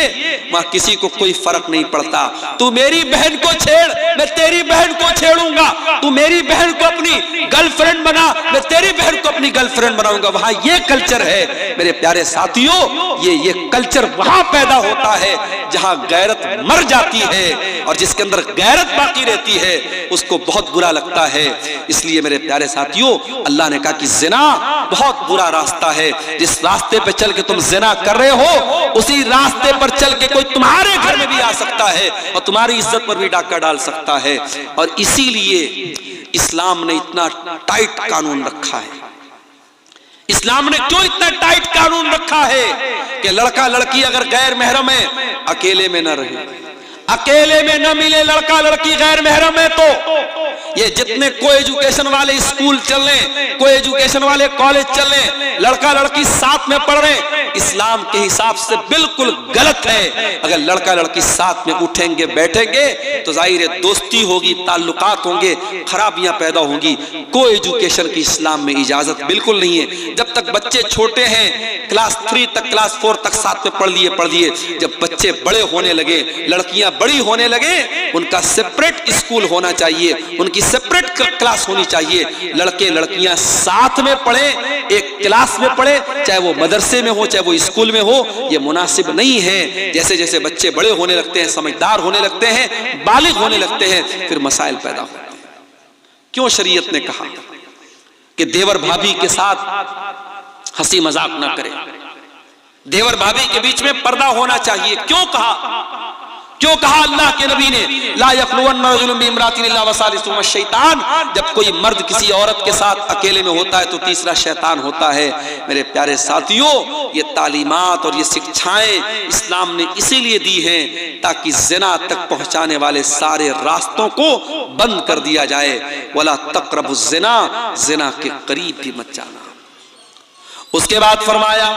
वहां किसी को कोई फर्क नहीं पड़ता। तू मेरी बहन को छेड़, मैं तेरी बहन को छेड़ूंगा। तू मेरी बहन को अपनी गर्लफ्रेंड बना, मैं तेरी बहन को अपनी गर्लफ्रेंड बनाऊंगा। वहां ये कल्चर है मेरे प्यारे साथियों, ये कल्चर वहां पैदा होता है जहां गैरत मर जाती है। और जिसके अंदर गैरत बाकी रहती है उसको बहुत बुरा लगता है। इसलिए मेरे प्यारे साथियों, अल्लाह ने कहा कि ज़िना बहुत बुरा रास्ता है। जिस रास्ते पे चल के तुम ज़िना कर रहे हो, उसी रास्ते पर चल के कोई तुम्हारे घर में भी आ सकता है और तुम्हारी इज्जत पर भी डाका डाल सकता है। और इसीलिए इस्लाम ने इतना टाइट कानून रखा है। इस्लाम ने क्यों इतना टाइट कानून रखा है कि लड़का लड़की अगर गैर महरम है अकेले में न रहे, अकेले में न मिले लड़का लड़की गैर महरम है। तो ये जितने को एजुकेशन वाले स्कूल चल रहे, को एजुकेशन वाले कॉलेज चल रहे, लड़का लड़की साथ में पढ़ रहे, इस्लाम के हिसाब से बिल्कुल गलत है। अगर लड़का लड़की साथ में उठेंगे बैठेंगे तो जाहिर है दोस्ती होगी, ताल्लुकात होंगे, खराबियां पैदा होंगी। को एजुकेशन की इस्लाम में इजाजत बिल्कुल नहीं है। जब तक बच्चे छोटे हैं, क्लास 3 तक क्लास 4 तक साथ में पढ़ लिए। जब बच्चे बड़े होने लगे, लड़कियां बड़ी होने लगे उनका सेपरेट स्कूल होना चाहिए, उनकी सेपरेट क्लास होनी चाहिए। लड़के लड़कियां साथ में पढ़े, एक क्लास में पढ़े, चाहे वो मदरसे में हो चाहे वो स्कूल में हो। ये मुनासिब नहीं है। जैसे जैसे बच्चे बड़े होने लगते हैं, समझदार होने लगते हैं, बालिग होने लगते हैं, फिर मसाइल पैदा होते हैं। क्यों शरीयत ने कहा कि देवर भाभी के साथ हंसी मजाक ना करें, देवर भाभी के बीच में पर्दा होना चाहिए? क्यों कहा? क्यों कहा अल्लाह के नबी ने ला यखलुवन्ना रजुलुन बिइम्रातिन इल्ला वसालिसुहुमा शैतान? जब कोई मर्द किसी औरत के साथ अकेले में होता है तो तीसरा शैतान होता है। मेरे प्यारे साथियों, ये तालीमात और ये शिक्षाएं इस्लाम ने इसीलिए दी हैं ताकि ज़िना तक पहुंचाने वाले सारे रास्तों को बंद कर दिया जाए। वला तक़रबुज़ ज़िना, ज़िना के करीब भी मत जाना। उसके बाद फरमाया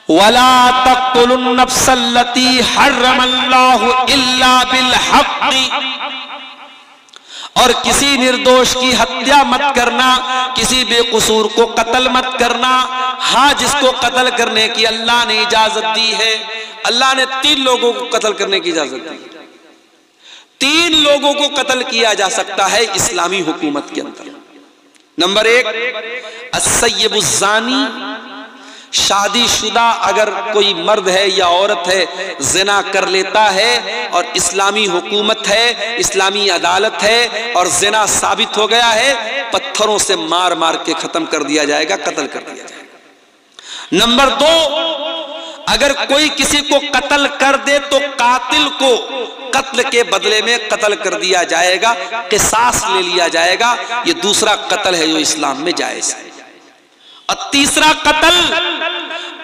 वला तक़्तुलुन नफ़्सल्लती हर्रमल्लाहु इल्ला बिल हक़्क़ि, और किसी निर्दोष की हत्या मत करना, किसी बेकसूर को कत्ल मत करना। हाँ, जिसको कत्ल करने की अल्लाह ने इजाजत दी है। अल्लाह ने 3 लोगों को कत्ल करने की इजाजत दी। 3 लोगों को कत्ल किया जा सकता है इस्लामी हुकूमत के अंदर। नंबर 1 अस्सय्यबुज़्ज़ानी, शादीशुदा अगर कोई मर्द है या औरत है ज़िना कर लेता है और इस्लामी हुकूमत है, इस्लामी अदालत है और ज़िना साबित हो गया है, पत्थरों से मार मार के खत्म कर दिया जाएगा, कत्ल कर दिया जाएगा। नंबर 2, अगर कोई किसी को कत्ल कर दे तो कातिल को कत्ल के बदले में कत्ल कर दिया जाएगा, क़िसास ले लिया जाएगा। ये दूसरा कत्ल है जो इस्लाम में जायज़ है। और तीसरा कत्ल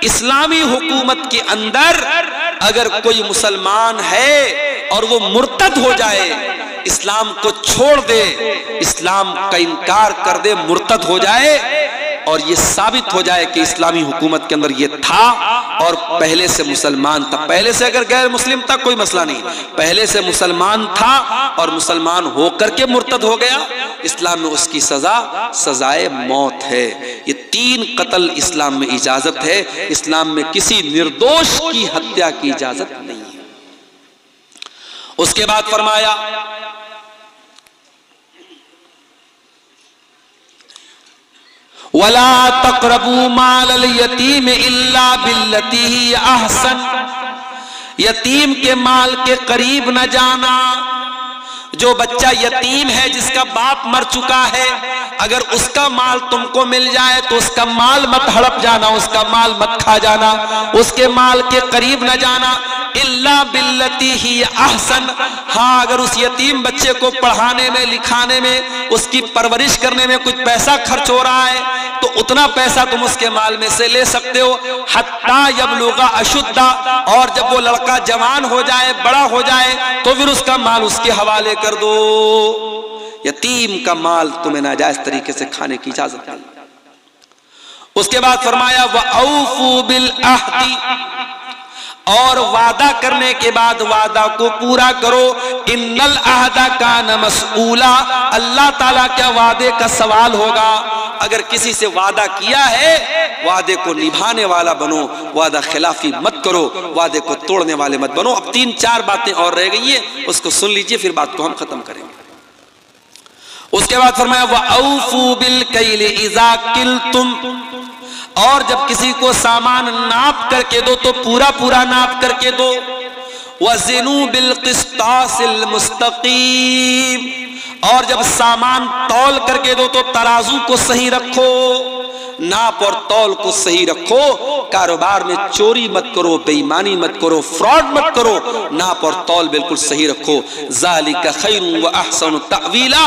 इस्लामी हुकूमत के अंदर अगर कोई मुसलमान है और वो मुर्तद हो जाए, इस्लाम को छोड़ दे, इस्लाम का इनकार कर दे, मुर्तद हो जाए और ये साबित हो जाए कि इस्लामी हुकूमत के अंदर ये था और पहले से मुसलमान था। पहले से अगर गैर मुस्लिम था कोई मसला नहीं, पहले से मुसलमान था और मुसलमान होकर के मुर्तद हो गया, इस्लाम में उसकी सजा सजाए मौत है। ये 3 कत्ल इस्लाम में इजाजत है। इस्लाम में किसी निर्दोष की हत्या की इजाजत नहीं है। उसके बाद फरमाया वला तक़रबू मालल यतीम इल्ला बिल्लती ही अहसन, यतीम के माल के करीब न जाना। जो बच्चा यतीम है, जिसका बाप मर चुका है, अगर उसका माल तुमको मिल जाए तो उसका माल मत हड़प जाना, उसका माल मत खा जाना, उसके माल के करीब न जाना। इल्ला बिल्लती ही अहसन, हाँ अगर उस यतीम बच्चे को पढ़ाने में, लिखाने में, उसकी परवरिश करने में कुछ पैसा खर्च हो रहा है तो उतना पैसा तुम उसके माल में से ले सकते हो। हत्ता यबलुगा अशुद्धा, और जब वो लड़का जवान हो जाए, बड़ा हो जाए तो फिर उसका माल उसके हवाले कर दो। यतीम का माल तुम्हें नाजायज तरीके से खाने की इजाजत नहीं। उसके बाद फरमाया वऔफू बिल अहदी, और वादा करने के बाद वादा को पूरा करो। इन्नल अहदा कान मसऊला, अल्लाह ताला क्या वादे का सवाल होगा। अगर किसी से वादा किया है, वादे को निभाने वाला बनो, वादा खिलाफी मत करो, वादे को तोड़ने वाले मत बनो। अब 3-4 बातें और रह गई है, उसको सुन लीजिए, फिर बात को हम खत्म करेंगे। उसके बाद फरमाया वऔफू बिल कैल इज़ा किल्तुम, और जब किसी को सामान नाप करके दो तो पूरा पूरा नाप करके दो। वज़िनू बिल क़िस्तासिल मुस्तक़ीम, और जब सामान तौल करके दो तो तराजू को सही रखो, नाप और तौल को सही रखो। कारोबार में चोरी मत करो, बेईमानी मत करो, फ्रॉड मत करो, नाप और तौल बिल्कुल सही रखो। ज़ालिका खैरुन व अहसनु तअवीला,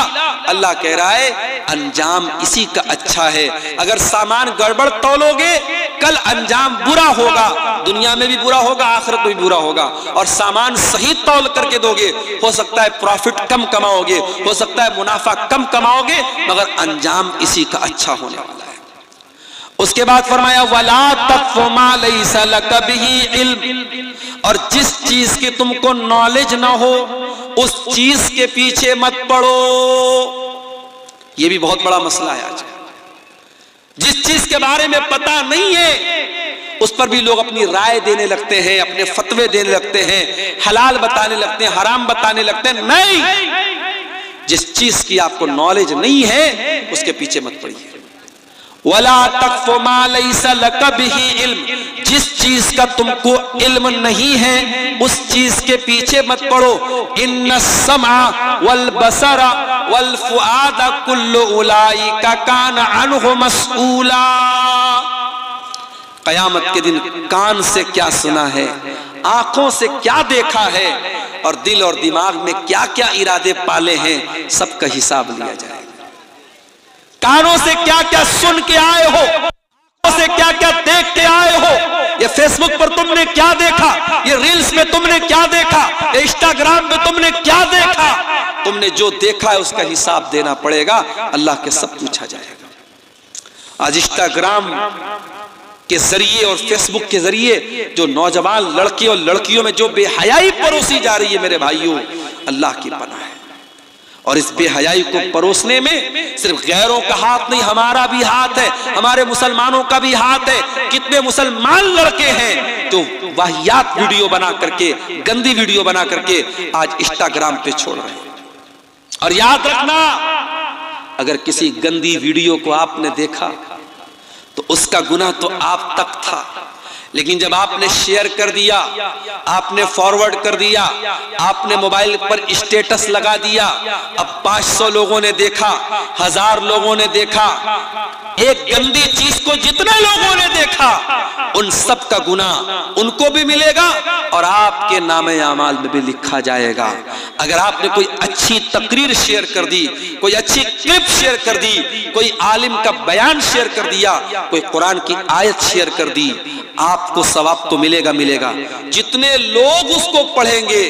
अल्लाह कह रहा है अंजाम इसी का अच्छा है। अगर सामान गड़बड़ तौलोगे कल अंजाम बुरा होगा, दुनिया में भी बुरा होगा, आखिरत में भी बुरा होगा। और सामान सही तौल करके दोगे, हो सकता है प्रॉफिट कम कमाओगे, हो सकता है मुनाफा कम कमाओगे, मगर अंजाम इसी का अच्छा होने वाला है। उसके बाद फरमाया वला तक़्फ़ु मा लैसा लक बिही इल्म, और जिस चीज की तुमको नॉलेज ना हो उस चीज के पीछे मत पड़ो। यह भी बहुत बड़ा मसला है आज। जिस चीज के बारे में पता नहीं है उस पर भी लोग अपनी राय देने लगते हैं, अपने फतवे देने लगते हैं, हलाल बताने लगते हैं, हराम बताने लगते हैं। नहीं, जिस चीज की आपको नॉलेज नहीं है उसके पीछे मत पड़िए। वला तक़्फ़ु मा लैसा लक बिही इल्म, जिस चीज का तुमको इल्म नहीं है उस चीज के पीछे मत पड़ो। इन्नस समा वल बसरा वल फुआदा कुल्लु उलाइका कान अन्हु मस्ऊला। कयामत के दिन कान से क्या सुना है, आंखों से क्या देखा है और दिल और दिमाग में क्या क्या इरादे पाले हैं, सबका हिसाब लिया जाएगा। कानों से क्या क्या सुन के आए हो, आंखों से क्या क्या देख के आए हो, ये फेसबुक पर तुमने क्या देखा, ये रील्स में तुमने क्या देखा, ये इंस्टाग्राम में तुमने क्या देखा, तुमने जो देखा है उसका हिसाब देना पड़ेगा। अल्लाह के सब पूछा जाएगा। आज इंस्टाग्राम के जरिए और फेसबुक के जरिए जो नौजवान लड़के और लड़कियों में जो बेहयाई परोसी जा रही है मेरे भाइयों, अल्लाह की पनाह है। और इस बेहयाई को परोसने में सिर्फ गैरों का हाथ नहीं, हमारा भी हाथ है, हमारे मुसलमानों का भी हाथ है। कितने मुसलमान लड़के हैं जो वाहियात वीडियो बना करके, गंदी वीडियो बना करके आज इंस्टाग्राम पे छोड़ रहे हैं। और याद रखना, अगर किसी गंदी वीडियो को आपने देखा तो उसका गुनाह तो आप तक था, लेकिन जब आपने शेयर कर दिया, आपने फॉरवर्ड कर दिया, आपने मोबाइल पर स्टेटस लगा दिया, अब 500 लोगों ने देखा, 1000 लोगों ने देखा, एक गंदी चीज को जितने लोगों ने देखा उन सब का गुनाह उनको भी मिलेगा और आपके नामे आमाल में भी लिखा जाएगा। अगर आपने कोई अच्छी तकरीर शेयर कर दी, कोई अच्छी क्लिप शेयर कर दी, कोई आलिम का बयान शेयर कर दिया, कोई कुरान की आयत शेयर कर दी, आपको सवाब तो मिलेगा मिलेगा। जितने लोग उसको पढ़ेंगे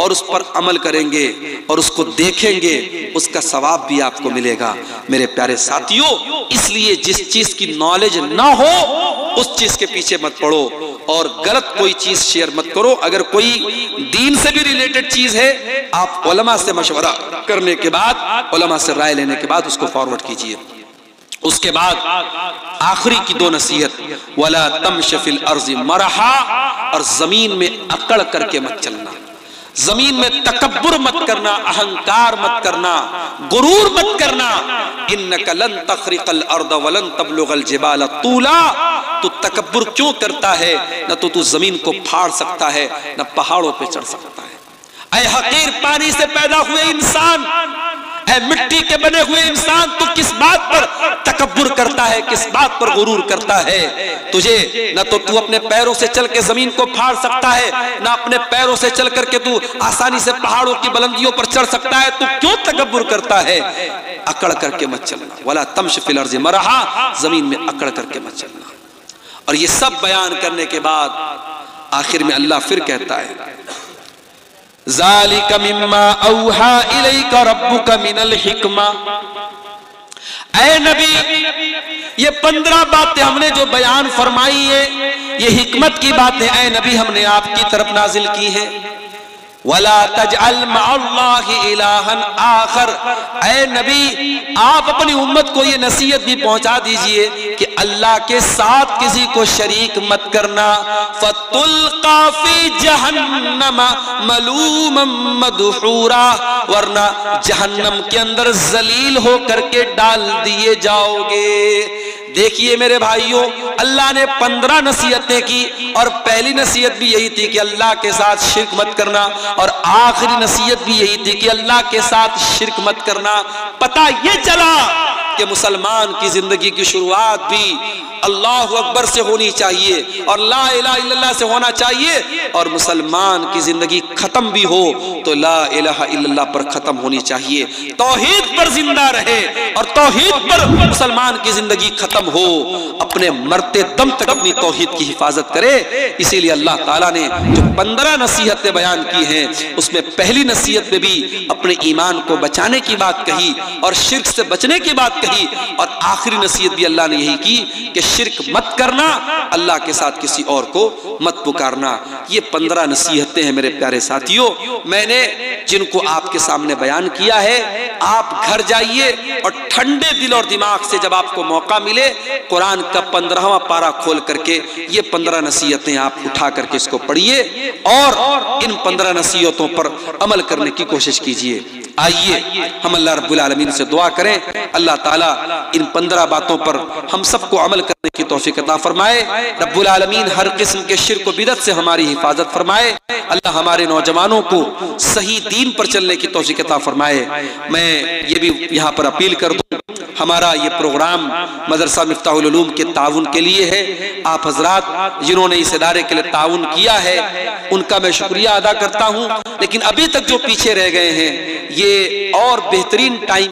और उस पर अमल करेंगे और उसको देखेंगे, उसका सवाब भी आपको मिलेगा। मेरे प्यारे साथियों, इसलिए जिस चीज की नॉलेज ना हो उस चीज के पीछे मत पड़ो और गलत कोई चीज शेयर मत करो। अगर कोई दीन से भी रिलेटेड चीज है, आप उलमा से मशवरा करने के बाद, उलमा से राय लेने के बाद उसको फॉरवर्ड कीजिए। उसके बाद आखिरी की 2 नसीहत, वला तमश फिल अर्ज़ि मरहा, और जमीन में अकड़ करके मत चलना, जमीन में तकब्बुर मत करना, अहंकार मत करना, गुरूर मत करना। इन्नका लन तखरिक़ल अर्द वलन तबलुगल जिबाल तूला, तू तकब्बुर क्यों करता है? न तो तू जमीन को फाड़ सकता है, न पहाड़ों पे चढ़ सकता है। ऐ हकीर पानी से पैदा हुए इंसान, ऐ मिट्टी के बने हुए इंसान, तू किस बात पर तकब्बुर करता है, किस बात पर गुरूर करता है? तुझे न तो तू अपने पैरों से चल के जमीन को फाड़ सकता है, न अपने पैरों से चल करके तू आसानी से पहाड़ों की बुलंदियों पर चढ़ सकता है। तू क्यों तकब्बुर करता है? अकड़ करके मत चलना। वला तमश फिल अर्ज़ि मरहा, जमीन में अकड़ करके मत चलना। और ये सब बयान करने के बाद आखिर में अल्लाह फिर कहता है, ज़ालिका मिम्मा औहा इलैका रब्बुका मिनल हिक्मा। ऐ नबी, ये 15 बातें हमने जो बयान फरमाई है, ये हिकमत की बातें ऐ नबी हमने आपकी तरफ नाजिल की है। वला तजअल मअल्लाहि इलाहन आखर, ऐ नबी आप अपनी उम्मत को ये नसीहत भी पहुंचा दीजिए कि अल्लाह के साथ किसी को शरीक मत करना। फतुल्का फी जहन्नम मलूमम मदहूरा, वरना जहन्नम के अंदर जलील हो करके डाल दिए जाओगे। देखिए मेरे भाइयों, अल्लाह ने 15 नसीहतें की और पहली नसीहत भी यही थी कि अल्लाह के साथ शिर्क मत करना, और आखिरी नसीहत भी यही थी कि अल्लाह के साथ शिर्क मत करना। पता ये चला कि मुसलमान की जिंदगी की शुरुआत भी अल्लाह अकबर से होनी चाहिए और ला इलाहा इल्लल्लाह से होना चाहिए, और मुसलमान की जिंदगी खत्म भी हो तो ला इलाहा इल्लल्लाह पर खत्म होनी चाहिए। तौहीद पर जिंदा रहे और तौहीद पर मुसलमान की जिंदगी खत्म हो, अपने मरते दम तक अपनी तौहीद की हिफाजत करे। इसीलिए अल्लाह ताला ने जो 15 नसीहतें बयान की हैं, उसमें पहली नसीहत में भी अपने ईमान को बचाने की बात कही और शिर्क से बचने की बात कही और आखिरी नसीहत भी अल्लाह ने यही की कि शिर्क मत करना, अल्लाह के साथ किसी और को मत पुकारना। ये 15 नसीहतें हैं मेरे प्यारे साथियों, मैंने जिनको आपके सामने बयान किया है। आप घर जाइए और ठंडे दिल और दिमाग से जब आपको मौका मिले कुरान का 15वां पारा खोल करके ये 15 नसीहतें आप उठा करके इसको पढ़िए और इन 15 नसीहतों पर अमल करने की कोशिश कीजिए। आइए हम अल्लाह रब्बुल आलमीन से दुआ करें, अल्लाह ताला इन 15 बातों पर हम सबको अमल करने की तौफीक अता फरमाए। रब्बुल आलमीन हर किस्म के शिर्क व बिदअत से हमारी हिफाजत फरमाए। अल्लाह हमारे नौजवानों को सही दीन पर चलने की तौफीक अता फरमाए। मैं ये भी यहाँ पर अपील कर दूं, हमारा ये प्रोग्राम मदरसा मिफ्ताहुल उलूम के ताउन के लिए है। आप हजरात जिन्होंने इस इदारे के लिए ताउन किया है उनका मैं शुक्रिया अदा करता हूँ, लेकिन अभी तक जो पीछे रह गए हैं ये और बेहतरीन टाइम